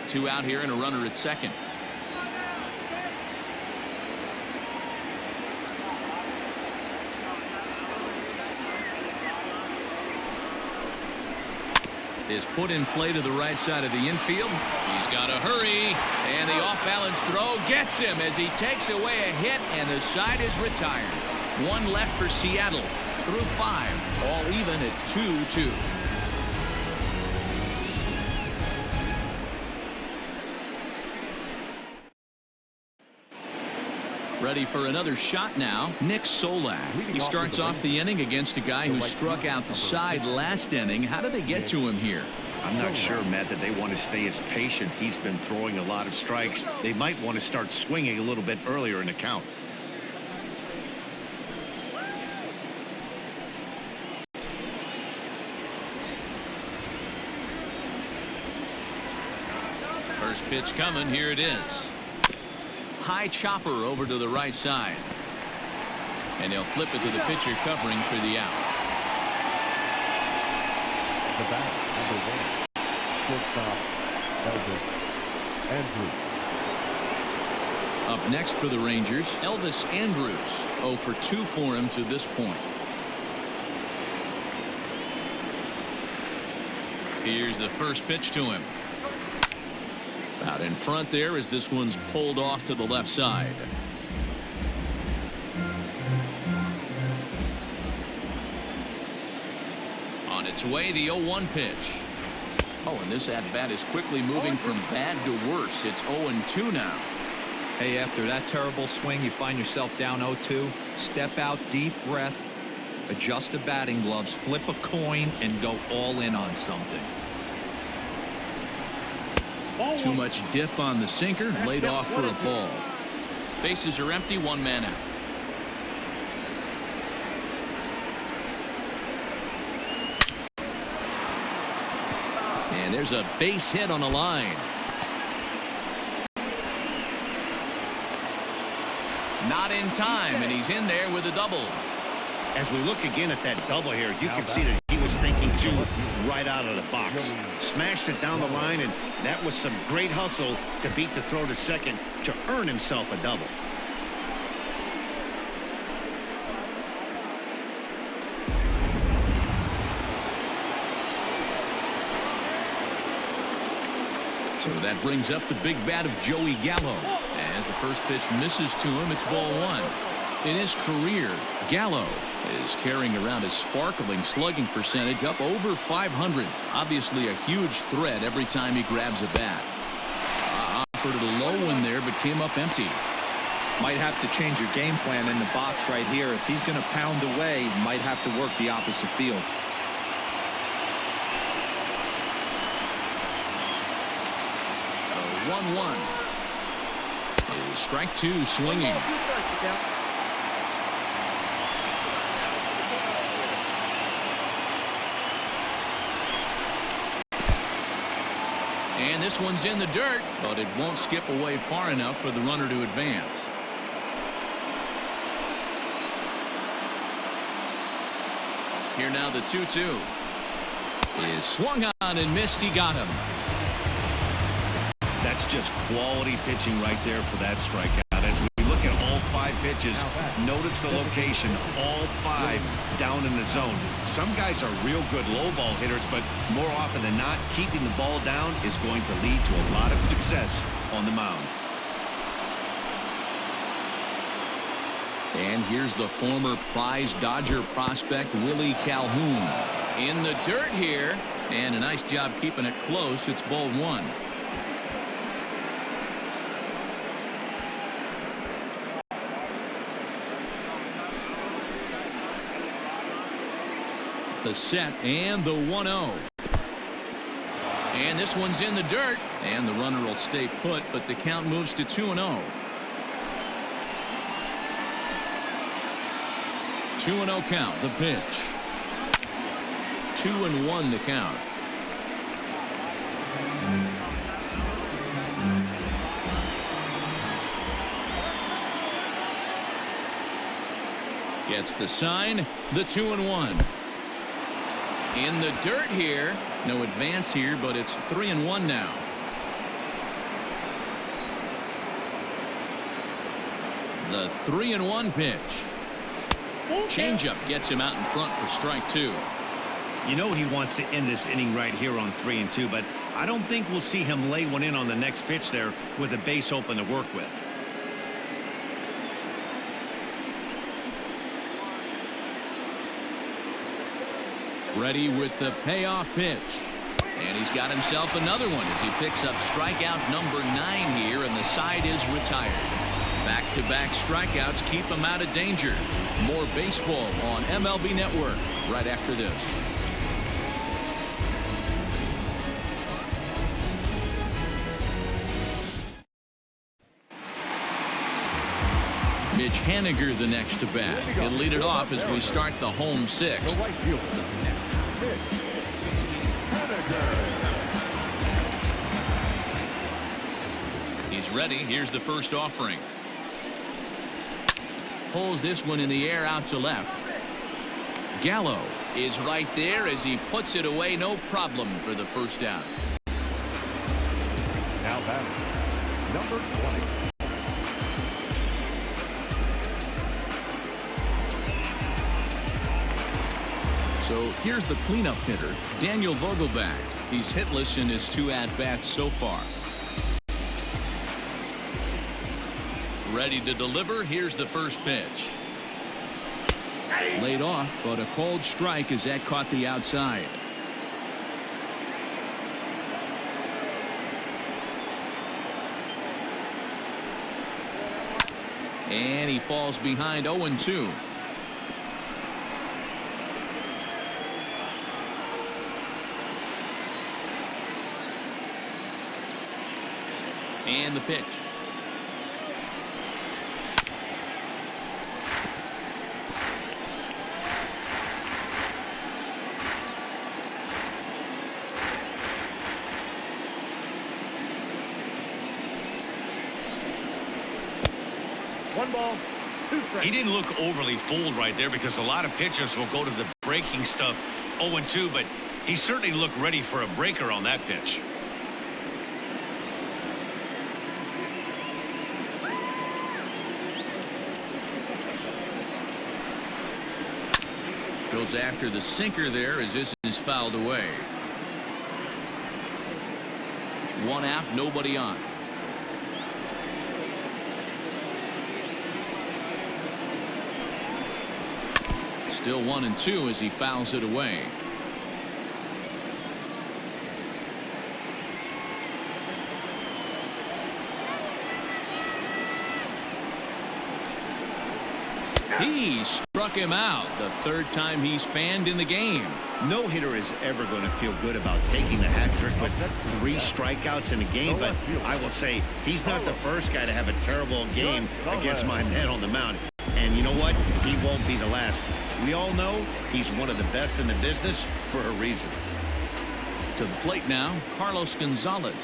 [SPEAKER 1] 2 out here and a runner at second. Is put in play to the right side of the infield. He's got to hurry, and the off-balance throw gets him as he takes away a hit, and the side is retired. 1 left for Seattle through 5, all even at 2-2. Ready for another shot now. Nick Solak. He starts off the inning against a guy who struck out the side last inning. How did they get to him here?
[SPEAKER 2] I'm not sure, Matt, that they want to stay as patient. He's been throwing a lot of strikes. They might want to start swinging a little bit earlier in the count.
[SPEAKER 1] First pitch coming. Here it is. High chopper over to the right side. And he'll flip it to the pitcher covering for the out.
[SPEAKER 3] The bat, number 1. Shortstop, Elvis Andrews.
[SPEAKER 1] Up next for the Rangers, Elvis Andrews. 0 for 2 for him to this point. Here's the first pitch to him. Out in front there as this one's pulled off to the left side. On its way, the 0-1 pitch. Oh, and this at-bat is quickly moving from bad to worse. It's 0-2 now.
[SPEAKER 4] Hey, after that terrible swing, you find yourself down 0-2. Step out, deep breath, adjust the batting gloves, flip a coin, and go all in on something.
[SPEAKER 1] Too much dip on the sinker, laid off for a ball. Bases are empty, 1 man out. And there's a base hit on the line. Not in time, and he's in there with a double.
[SPEAKER 2] As we look again at that double here, you can see that he was thinking too right out of the box. Smashed it down the line, and that was some great hustle to beat the throw to second to earn himself a double.
[SPEAKER 1] So that brings up the big bat of Joey Gallo. As the first pitch misses to him, it's ball 1. In his career, Gallo is carrying around his sparkling slugging percentage up over 500. Obviously a huge threat every time he grabs a bat. Offered a low one there, but came up empty.
[SPEAKER 4] Might have to change your game plan in the box right here. If he's going to pound away, might have to work the opposite field.
[SPEAKER 1] A 1-1. Is strike 2 swinging. And this one's in the dirt, but it won't skip away far enough for the runner to advance. Here now the 2-2 is swung on and missed. He got him.
[SPEAKER 2] That's just quality pitching right there for that strikeout. As we look at all 5 pitches, notice the location, all 5 down in the zone. Some guys are real good low ball hitters, but more often than not, keeping the ball down is going to lead to a lot of success on the mound.
[SPEAKER 1] And here's the former prize Dodger prospect Willie Calhoun in the dirt here, and a nice job keeping it close. It's ball 1. The set and the 1-0. And this one's in the dirt, and the runner will stay put, but the count moves to 2-0. 2-0 count. The pitch. 2-1 to count. Gets the sign, the 2-1. In the dirt here. No advance here, but it's 3-1 now. The 3-1 pitch. Changeup gets him out in front for strike 2.
[SPEAKER 2] You know he wants to end this inning right here on 3-2, but I don't think we'll see him lay one in on the next pitch there with a base open to work with.
[SPEAKER 1] Ready with the payoff pitch. And he's got himself another one as he picks up strikeout number 9 here, and the side is retired. Back-to-back strikeouts keep him out of danger. More baseball on MLB Network right after this. Mitch Haniger the next to bat. He'll lead it off as we start the home 6th. He's ready. Here's the first offering. Pulls this one in the air out to left. Gallo is right there as he puts it away. No problem for the first out.
[SPEAKER 3] Now batting, number 20.
[SPEAKER 1] So here's the cleanup hitter, Daniel Vogelbach. He's hitless in his 2 at-bats so far. Ready to deliver. Here's the first pitch. Laid off, but a called strike as that caught the outside. And he falls behind 0-2. And the pitch.
[SPEAKER 5] One ball, 2 strikes.
[SPEAKER 2] He didn't look overly fooled right there because a lot of pitchers will go to the breaking stuff 0-2, but he certainly looked ready for a breaker on that pitch.
[SPEAKER 1] Goes after the sinker there as this is fouled away. 1 out, nobody on. Still 1-2 as he fouls it away. He struck him out. The 3rd time he's fanned in the game.
[SPEAKER 2] No hitter is ever going to feel good about taking the hat trick with 3 strikeouts in a game, but I will say he's not the first guy to have a terrible game against my man on the mound. And you know what? He won't be the last. We all know he's one of the best in the business for a reason.
[SPEAKER 1] To the plate now, Carlos Gonzalez.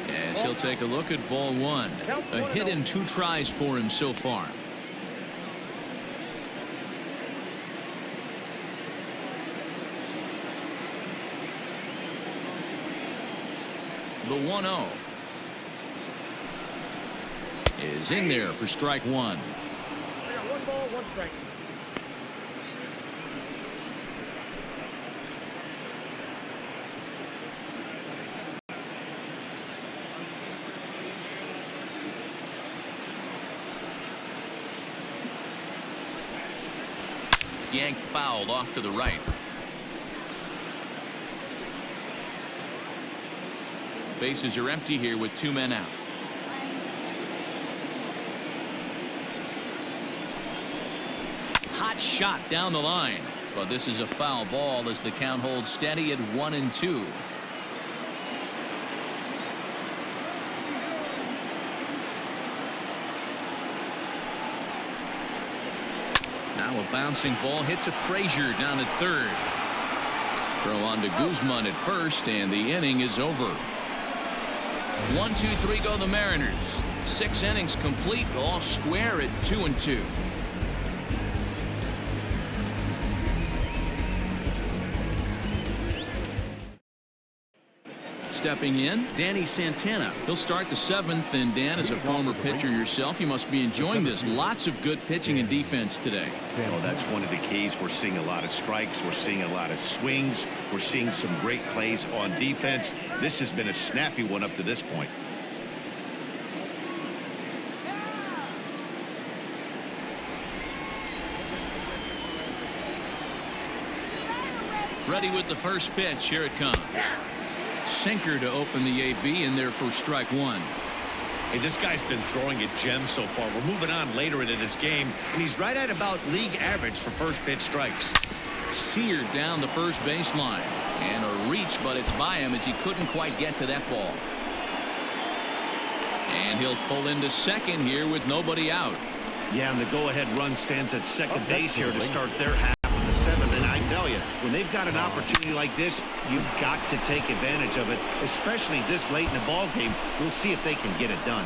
[SPEAKER 1] As he'll take a look at ball 1. A hit in 2 tries for him so far. The 1-0 is in there for strike 1.
[SPEAKER 5] I got 1 ball, 1 strike.
[SPEAKER 1] Yanked fouled off to the right. Bases are empty here with 2 men out. Hot shot down the line, but this is a foul ball as the count holds steady at 1-2. Now a bouncing ball hit to Frazier down at 3rd. Throw on to Guzman at first, and the inning is over. 1, 2, 3 go the Mariners. 6 innings complete, all square at 2-2. Stepping in, Danny Santana. He'll start the 7th, and Dan, as a former pitcher yourself, you must be enjoying this. Lots of good pitching and defense today.
[SPEAKER 2] Oh, that's one of the keys. We're seeing a lot of strikes. We're seeing a lot of swings. We're seeing some great plays on defense. This has been a snappy one up to this point.
[SPEAKER 1] Ready with the first pitch. Here it comes. Sinker to open the AB, and there for strike 1.
[SPEAKER 2] Hey, this guy's been throwing a gem so far. We're moving on later into this game, and he's right at about league average for first pitch strikes.
[SPEAKER 1] Seared down the first baseline, and a reach, but it's by him as he couldn't quite get to that ball. And he'll pull into second here with nobody out.
[SPEAKER 2] Yeah, and the go-ahead run stands at second base here to start their half of the 7th. And I tell you, when they've got an opportunity like this, you've got to take advantage of it, especially this late in the ball game. We'll see if they can get it done.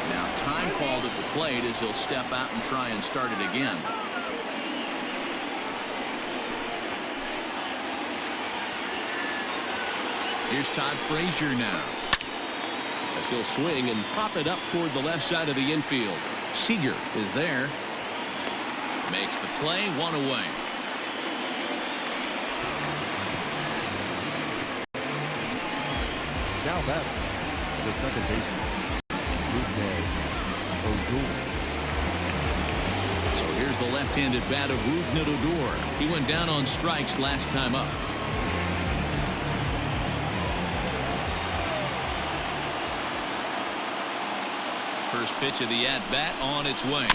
[SPEAKER 1] Now time called at the plate as he'll step out and try and start it again. Here's Todd Frazier now. As he'll swing and pop it up toward the left side of the infield. Seager is there. Makes the play, 1 away.
[SPEAKER 3] Now back, the second baseman,
[SPEAKER 1] So here's the left-handed bat of Rougned Odor. He went down on strikes last time up. First pitch of the at-bat on its way.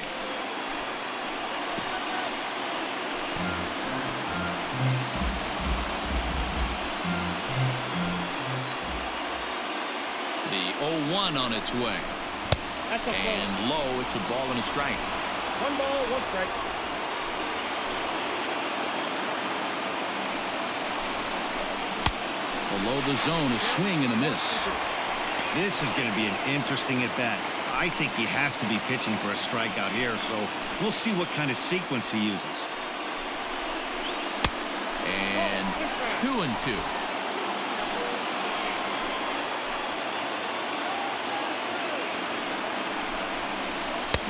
[SPEAKER 1] The 0-1 on its way. And low, it's a ball and a strike.
[SPEAKER 5] 1 ball, 1 strike.
[SPEAKER 1] Below the zone, a swing and a miss.
[SPEAKER 2] This is going to be an interesting at-bat. I think he has to be pitching for a strikeout here, so we'll see what kind of sequence he uses.
[SPEAKER 1] And 2-2.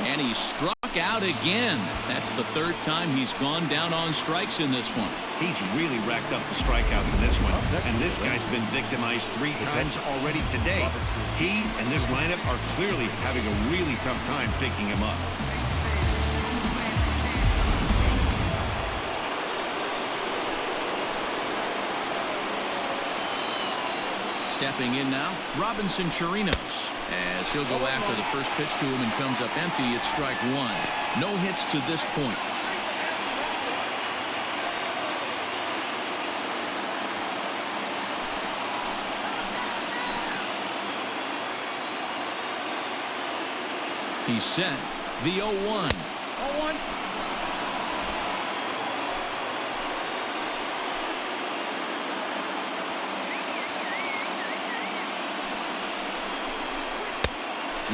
[SPEAKER 1] And he struck out again. That's the 3rd time he's gone down on strikes in this one.
[SPEAKER 2] He's really racked up the strikeouts in this one, and this guy's been victimized 3 times already today. He and this lineup are clearly having a really tough time picking him up.
[SPEAKER 1] Stepping in now, Robinson Chirinos, as he'll go after the first pitch to him and comes up empty. It's strike 1. No hits to this point. He's set. The 0-1.
[SPEAKER 5] 0-1.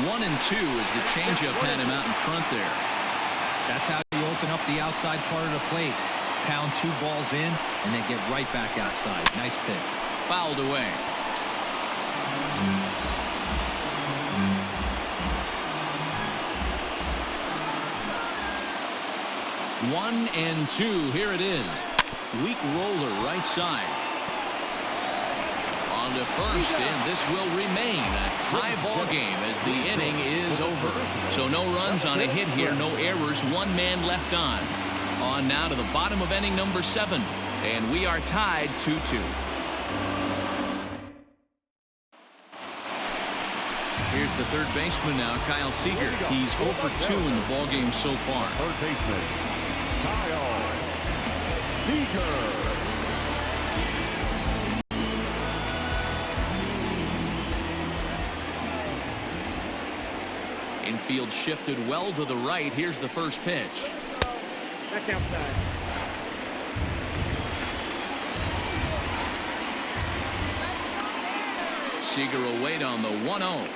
[SPEAKER 1] One and 2 as the changeup had him out in front there.
[SPEAKER 4] That's how you open up the outside part of the plate. Pound 2 balls in and then get right back outside. Nice pitch.
[SPEAKER 1] Fouled away. One and 2. Here it is. Weak roller right side. On to first, and this will remain a tie ball game as the inning is over. So no runs on a hit here, no errors, 1 man left on. On now to the bottom of inning number 7, and we are tied 2-2. Here's the third baseman now, Kyle Seager. He's 0 for 2 in the ball game so far.
[SPEAKER 3] third baseman, Kyle Seager.
[SPEAKER 1] Infield shifted well to the right. Here's the first pitch.
[SPEAKER 5] That's outside.
[SPEAKER 1] Seager will wait on the 1-0.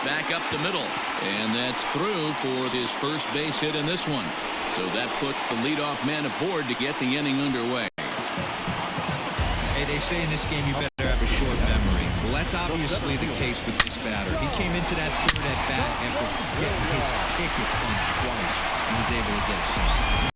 [SPEAKER 1] Back up the middle, and that's through for his first base hit in this one. So that puts the leadoff man aboard to get the inning underway.
[SPEAKER 4] Hey, they say in this game you better have a short memory. Well, that's obviously the case with this batter. He came into that third at bat after getting his ticket punched twice and was able to get a single.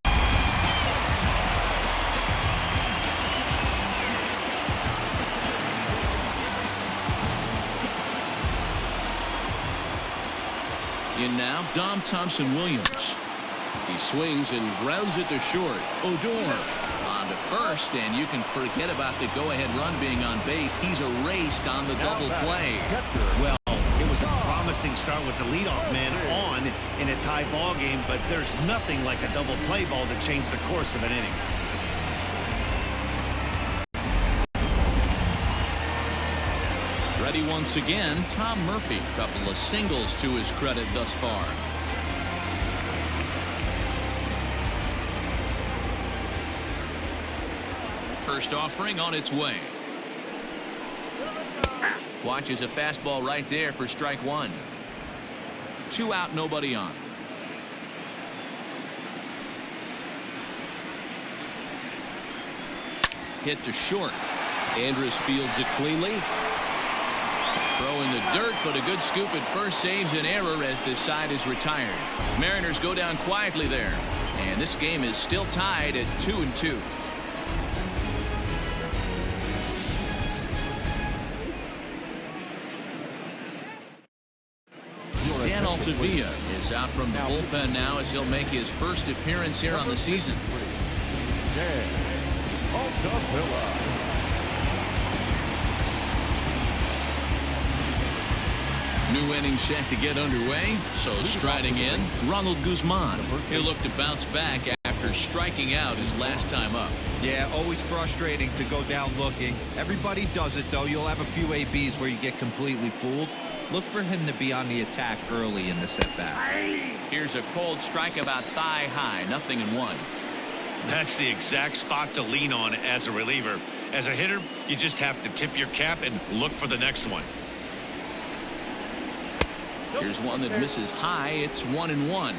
[SPEAKER 1] In now, Dom Thompson-Williams. He swings and grounds it to short. Odor on to first, and you can forget about the go-ahead run being on base. He's erased on the double play.
[SPEAKER 2] Well, it was a promising start with the leadoff man on in a tie ball game, but there's nothing like a double play ball to change the course of an inning.
[SPEAKER 1] Ready once again, Tom Murphy. Couple of singles to his credit thus far. First offering on its way. Watches a fastball right there for strike one. 2 out, nobody on. Hit to short. Andrus fields it cleanly. Throw in the dirt, but a good scoop at first saves an error as this side is retired. Mariners go down quietly there, and this game is still tied at 2-2. Dan Altavilla is out from the bullpen now as he'll make his first appearance here on the season.
[SPEAKER 3] Dan Altavilla.
[SPEAKER 1] New inning set to get underway. So striding in, Ronald Guzman. He'll look to bounce back after striking out his last time up.
[SPEAKER 4] Yeah, always frustrating to go down looking. Everybody does it, though. You'll have a few ABs where you get completely fooled. Look for him to be on the attack early in the at-bat.
[SPEAKER 1] Here's a cold strike about thigh high, 0-1.
[SPEAKER 2] That's the exact spot to lean on as a reliever. As a hitter, you just have to tip your cap and look for the next one.
[SPEAKER 1] Here's one that misses high. It's 1-1.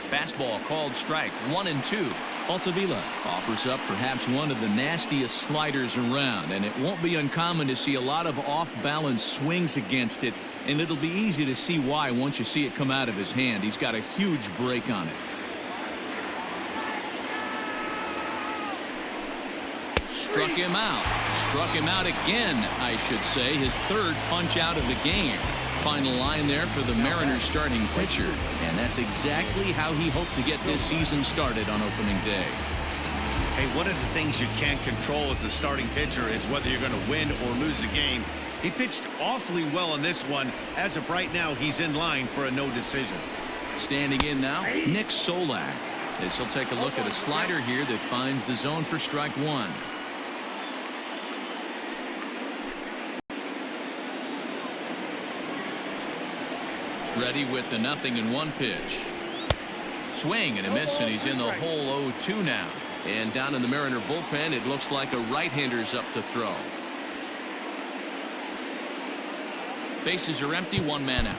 [SPEAKER 1] Fastball called strike. 1-2. Altavilla offers up perhaps one of the nastiest sliders around, and it won't be uncommon to see a lot of off-balance swings against it, and it'll be easy to see why once you see it come out of his hand. He's got a huge break on it. Struck him out. Struck him out again, I should say. His third punch out of the game. Final line there for the Mariners starting pitcher. And that's exactly how he hoped to get this season started on opening day.
[SPEAKER 2] Hey, one of the things you can't control as a starting pitcher is whether you're going to win or lose a game. He pitched awfully well in this one. As of right now, he's in line for a no decision.
[SPEAKER 1] Standing in now, Nick Solak. This will take a look at a slider here that finds the zone for strike one. Ready with the 0-1 pitch. Swing and a miss, and he's in the hole 0-2 now. And down in the Mariner bullpen, it looks like a right-hander's up to throw. Bases are empty, 1 man out.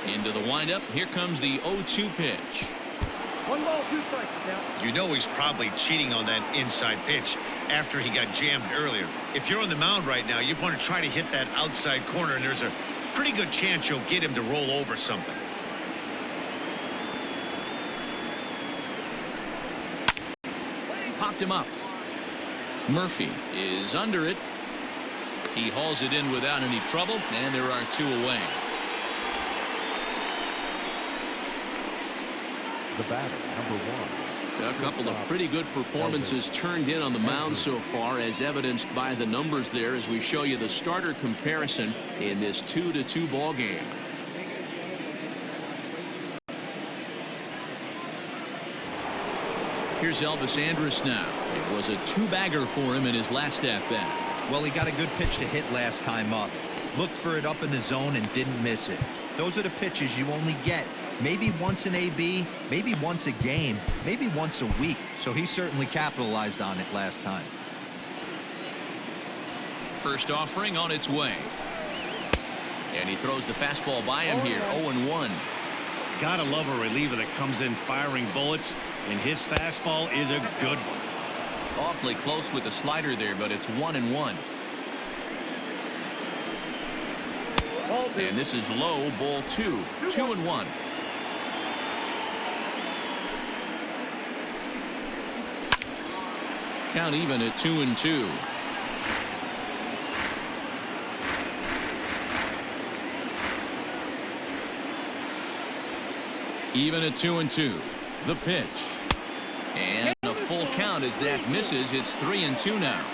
[SPEAKER 1] Into the windup. Here comes the 0-2 pitch.
[SPEAKER 5] 1 ball, 2 strikes now.
[SPEAKER 2] You know he's probably cheating on that inside pitch after he got jammed earlier. If you're on the mound right now, you want to try to hit that outside corner, and there's a pretty good chance you'll get him to roll over something.
[SPEAKER 1] Popped him up. Murphy is under it. He hauls it in without any trouble, and there are 2 away.
[SPEAKER 3] The batter, number 1,
[SPEAKER 1] A couple of pretty good performances turned in on the mound so far, as evidenced by the numbers there as we show you the starter comparison in this 2-2 ball game. Here's Elvis Andrus now. It was a two-bagger for him in his last at-bat.
[SPEAKER 4] Well, he got a good pitch to hit last time up. Looked for it up in the zone and didn't miss it. Those are the pitches you only get maybe once in AB, maybe once a game, maybe once a week. So he certainly capitalized on it last time.
[SPEAKER 1] First offering on its way. And he throws the fastball by him here. 0-1.
[SPEAKER 2] Gotta love a reliever that comes in firing bullets, and his fastball is a good one.
[SPEAKER 1] Awfully close with the slider there, but it's 1-1. And this is low, ball 2. 2-1. Count even at 2-2. Even at 2-2. The pitch. And a full count as that misses. It's 3-2 now.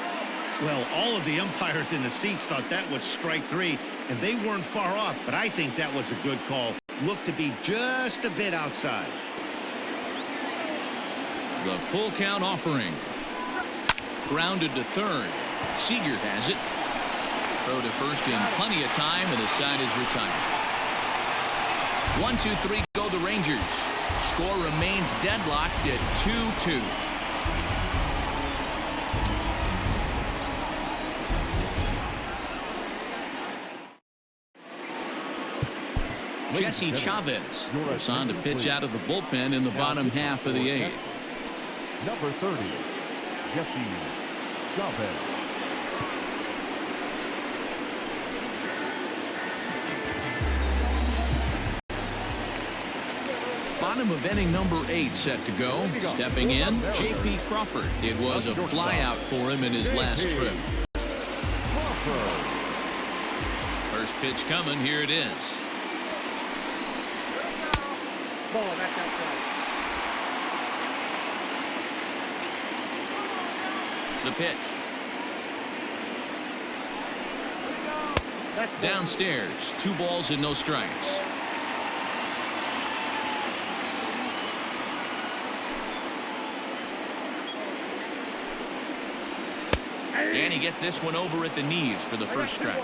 [SPEAKER 2] Well, all of the umpires in the seats thought that was strike 3, and they weren't far off, but I think that was a good call. Looked to be just a bit outside.
[SPEAKER 1] The full count offering. Grounded to third. Seager has it. Throw to first in plenty of time, and the side is retired. 1-2-3 go the Rangers. Score remains deadlocked at 2-2. Jesse Chavez is on to pitch out of the bullpen in the bottom half of the 8th.
[SPEAKER 3] Number 30, Jesse Chavez.
[SPEAKER 1] Bottom of inning number 8 set to go. Stepping in, J.P. Crawford. It was a flyout for him in his last trip. First pitch coming. Here it is.
[SPEAKER 5] Ball, that's outside.
[SPEAKER 1] The pitch. Downstairs, 2 balls and no strikes. And he gets this one over at the knees for the first strike.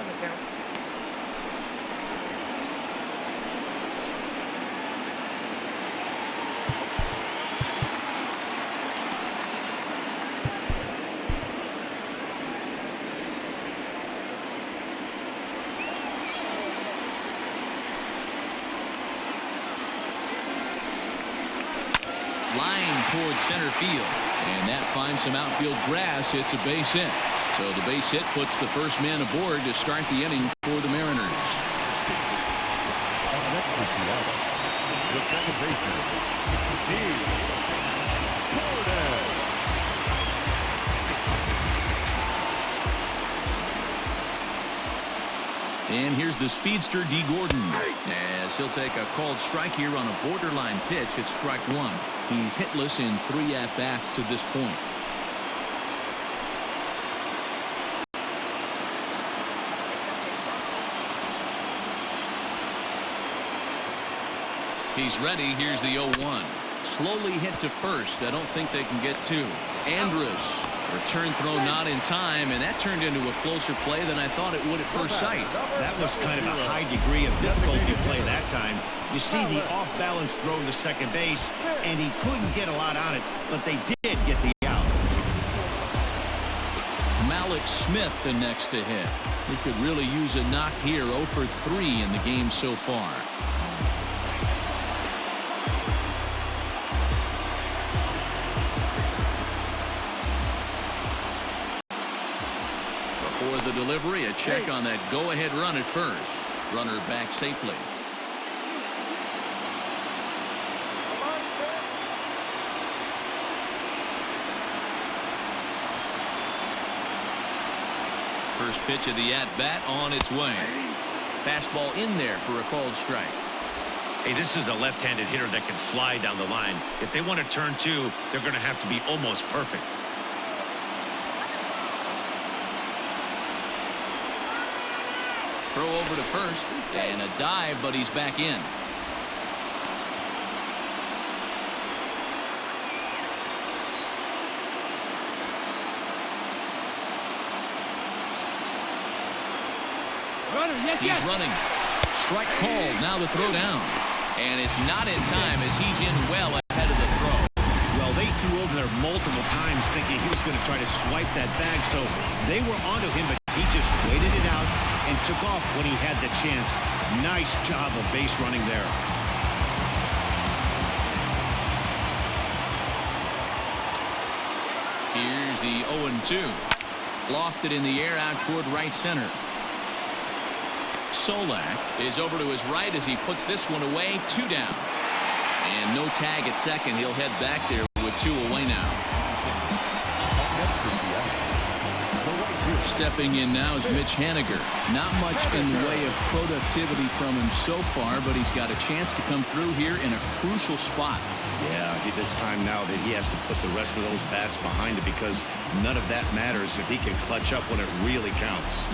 [SPEAKER 1] Line towards center field, and that finds some outfield grass. It's a base hit. So the base hit puts the first man aboard to start the inning for the Mariners.
[SPEAKER 3] The second baseman, Steve Gordon.
[SPEAKER 1] And here's the speedster D. Gordon, as he'll take a called strike here on a borderline pitch at strike 1. He's hitless in 3 at-bats to this point. He's ready. Here's the 0-1. Slowly hit to first. I don't think they can get 2. Andrus. Return throw not in time, and that turned into a closer play than I thought it would at first sight.
[SPEAKER 2] That was kind of a high degree of difficulty play that time. You see the off-balance throw to second base, and he couldn't get a lot on it, but they did get the out.
[SPEAKER 1] Malik Smith the next to hit. He could really use a knock here. 0 for 3 in the game so far. For the delivery, a check on that go-ahead run at first. Runner back safely. First pitch of the at-bat on its way. Fastball in there for a called strike.
[SPEAKER 2] Hey, this is a left-handed hitter that can fly down the line. If they want to turn two, they're going to have to be almost perfect.
[SPEAKER 1] Throw over to first, and a dive, but he's back in. He's running. Strike called. Now the throw down. And it's not in time as he's in well ahead of the throw.
[SPEAKER 2] Well, they threw over there multiple times thinking he was going to try to swipe that bag, so they were onto him, but he just waited it out and took off when he had the chance. Nice job of base running there.
[SPEAKER 1] Here's the 0-2. Lofted in the air out toward right center. Solak is over to his right as he puts this one away. 2 down. And no tag at second. He'll head back there with 2 away now. Stepping in now is Mitch Haniger. Not much in the way of productivity from him so far, but he's got a chance to come through here in a crucial spot.
[SPEAKER 2] Yeah, it's time now that he has to put the rest of those bats behind it because none of that matters if he can clutch up when it really counts.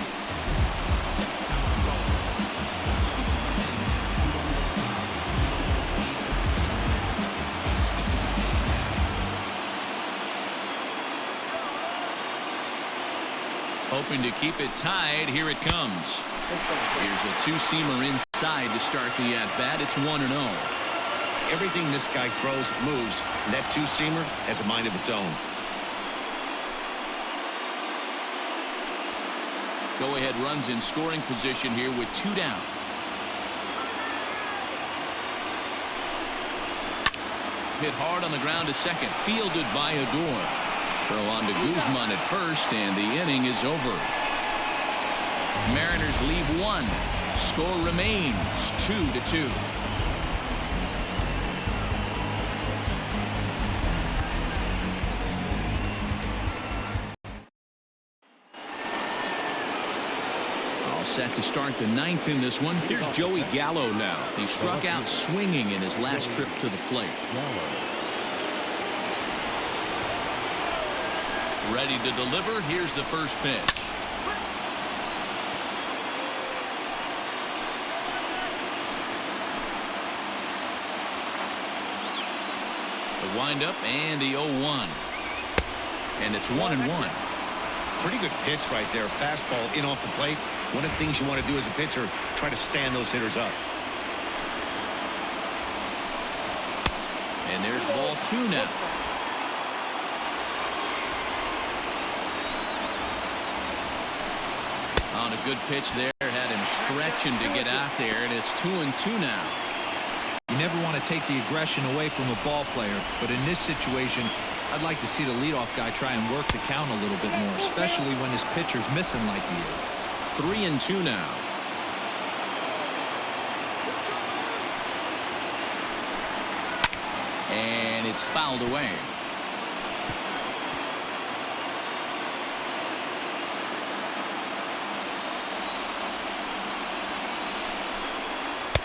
[SPEAKER 1] Hoping to keep it tied. Here it comes. Here's a 2-seamer inside to start the at-bat. It's 1-0.
[SPEAKER 2] Everything this guy throws moves, and that 2-seamer has a mind of its own.
[SPEAKER 1] Go-ahead runs in scoring position here with 2 down. Hit hard on the ground to second. Fielded by Adore. Throw on to Guzman at first, and the inning is over. Mariners leave 1. Score remains 2-2. All set to start the 9th in this one. Here's Joey Gallo now. He struck out swinging in his last trip to the plate. Ready to deliver. Here's the first pitch. The windup and the 0-1. And it's 1-1.
[SPEAKER 2] Pretty good pitch right there. Fastball in off the plate. One of the things you want to do as a pitcher, try to stand those hitters up.
[SPEAKER 1] And there's ball 2 now. On a good pitch there, had him stretching to get out there, and it's 2-2 now.
[SPEAKER 4] You never want to take the aggression away from a ball player, but in this situation, I'd like to see the leadoff guy try and work the count a little bit more, especially when his pitcher's missing like he is.
[SPEAKER 1] 3-2 now. And it's fouled away.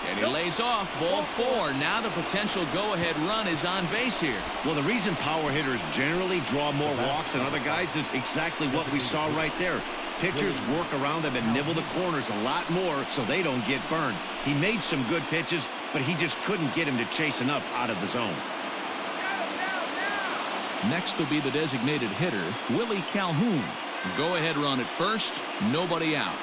[SPEAKER 1] And he lays off. Ball 4. Now the potential go-ahead run is on base here.
[SPEAKER 2] Well, the reason power hitters generally draw more walks than other guys is exactly what we saw right there. Pitchers work around them and nibble the corners a lot more so they don't get burned. He made some good pitches, but he just couldn't get him to chase enough out of the zone.
[SPEAKER 1] Next will be the designated hitter, Willie Calhoun. Go-ahead run at first. Nobody out.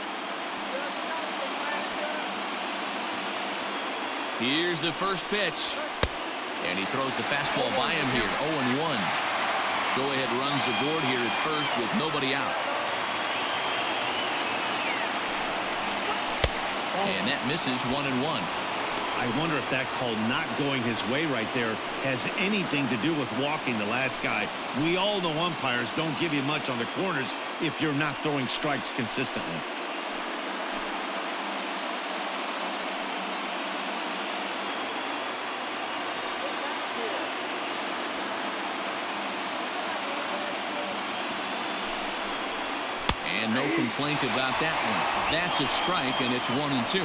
[SPEAKER 1] Here's the first pitch. And he throws the fastball by him here. 0-1. Go-ahead runs aboard here at first with nobody out. And that misses 1-1.
[SPEAKER 2] I wonder if that call not going his way right there has anything to do with walking the last guy. We all know umpires don't give you much on the corners if you're not throwing strikes consistently.
[SPEAKER 1] And no complaint about that one. That's a strike, and it's 1-2.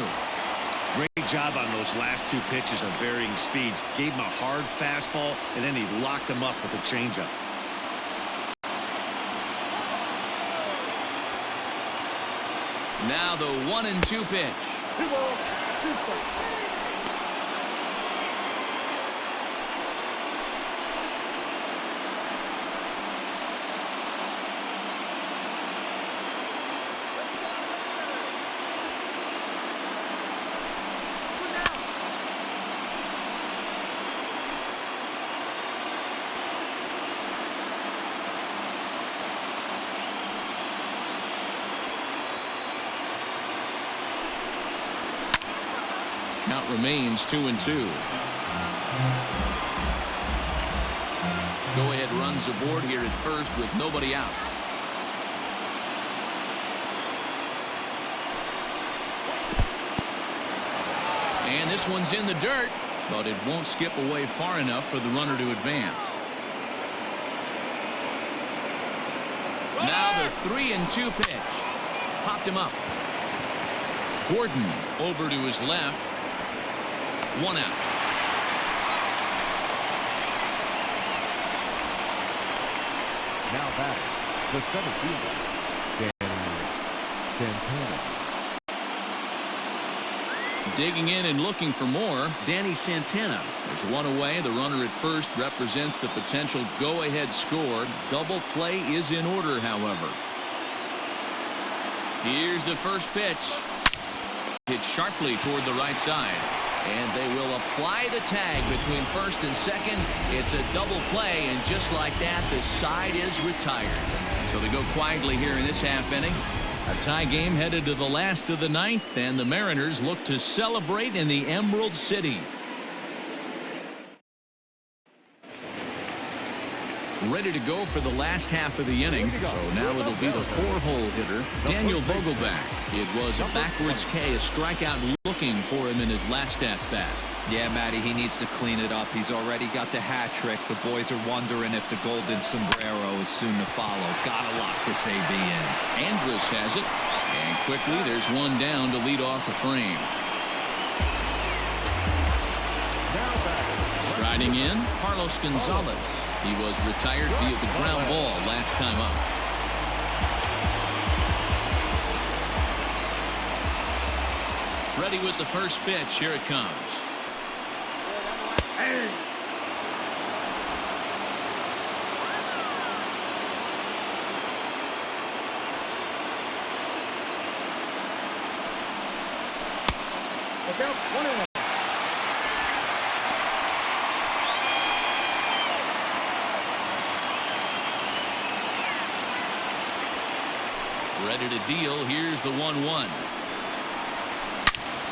[SPEAKER 2] Great Good job on those last two pitches of varying speeds. Gave him a hard fastball, and then he locked him up with a changeup.
[SPEAKER 1] Now the 1-2 pitch.
[SPEAKER 5] 2 balls, 2 strikes.
[SPEAKER 1] Count remains 2-2. Go-ahead runs aboard here at first with nobody out. And this one's in the dirt, but it won't skip away far enough for the runner to advance. Now the 3-2 pitch. Popped him up. Gordon over to his left. 1 out.
[SPEAKER 3] Now batting, the center fielder, Danny Santana.
[SPEAKER 1] Digging in and looking for more, Danny Santana. There's one away. The runner at first represents the potential go-ahead score. Double play is in order, however. Here's the first pitch. Hit sharply toward the right side. And they will apply the tag between first and second. It's a double play, and just like that, the side is retired. So they go quietly here in this half inning. A tie game headed to the last of the ninth, and the Mariners look to celebrate in the Emerald City. Ready to go for the last half of the inning. So now it'll be the 4-hole hitter, Daniel Vogelback. It was a backwards K, a strikeout looking for him in his last at-bat.
[SPEAKER 4] Yeah, Matty, he needs to clean it up. He's already got the hat trick. The boys are wondering if the golden sombrero is soon to follow. Gotta lock this AB in.
[SPEAKER 1] Andrus has it. And quickly, there's one down to lead off the frame. Striding in, Carlos Gonzalez. He was retired via the ground ball last time up. Ready with the first pitch. Here it comes.
[SPEAKER 5] Hey. Look out, 1-1.
[SPEAKER 1] Ready to deal. Here's the 1-1.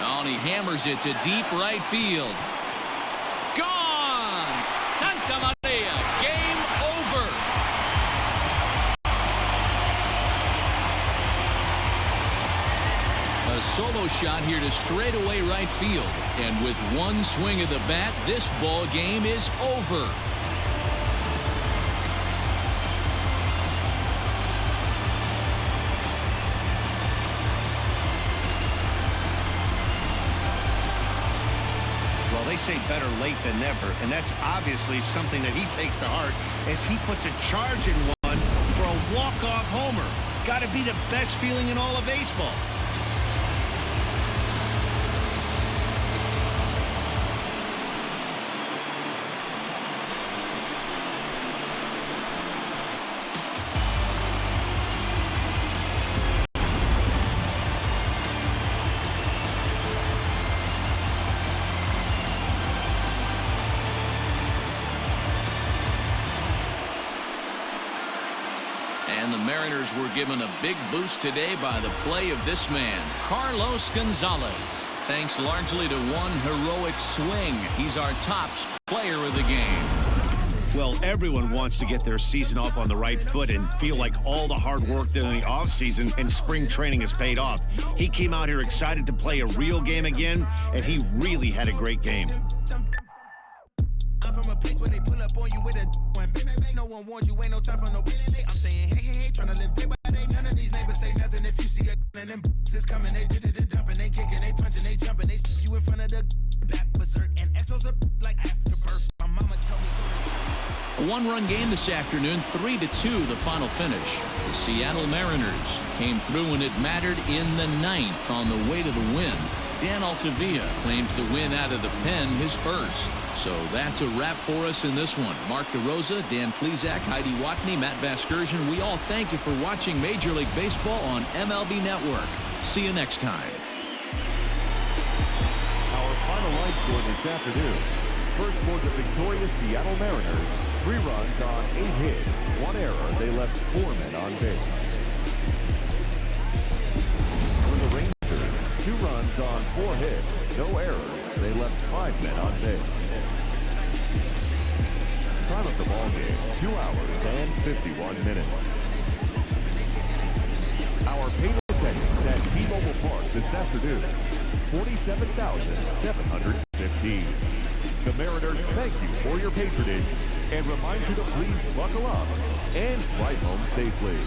[SPEAKER 1] Oh, and he hammers it to deep right field. Gone! Santa Maria! Game over! A solo shot here to straightaway right field. And with one swing of the bat, this ball game is over.
[SPEAKER 2] They say better late than never, and that's obviously something that he takes to heart as he puts a charge in one for a walk-off homer. Got to be the best feeling in all of baseball.
[SPEAKER 1] And the Mariners were given a big boost today by the play of this man, Carlos Gonzalez. Thanks largely to one heroic swing. He's our top player of the game.
[SPEAKER 2] Well, everyone wants to get their season off on the right foot and feel like all the hard work during the offseason and spring training has paid off. He came out here excited to play a real game again, and he really had a great game.
[SPEAKER 7] I'm from a place where they pull up on you with a one. No one warned you, ain't no time for no. I'm saying, hey, trying to live day by day. None of these neighbors say nothing if you see a and them is coming. They did it, dumping, they kicking, they punching, they jumping, they you in front of the back berserk and expose up like afterbirth. My mama told me go to church.
[SPEAKER 1] A one-run game this afternoon, 3-2 the final finish. The Seattle Mariners came through when it mattered in the ninth on the way to the win. Dan Altavilla claims the win out of the pen, his first. So that's a wrap for us in this one. Mark DeRosa, Dan Plezak, Heidi Watney, Matt Vasgersian, we all thank you for watching Major League Baseball on MLB Network. See you next time.
[SPEAKER 3] Our final line score this afternoon. First for the victorious Seattle Mariners, 3 runs on 8 hits, 1 error. They left 4 men on base. For the Rangers, 2 runs on 4 hits, no errors. They left 5 men on base. Time of the ball game, 2 hours and 51 minutes. Our paid attendance at T-Mobile Park this afternoon, 47,715. The Mariners thank you for your patronage and remind you to please buckle up and fly home safely.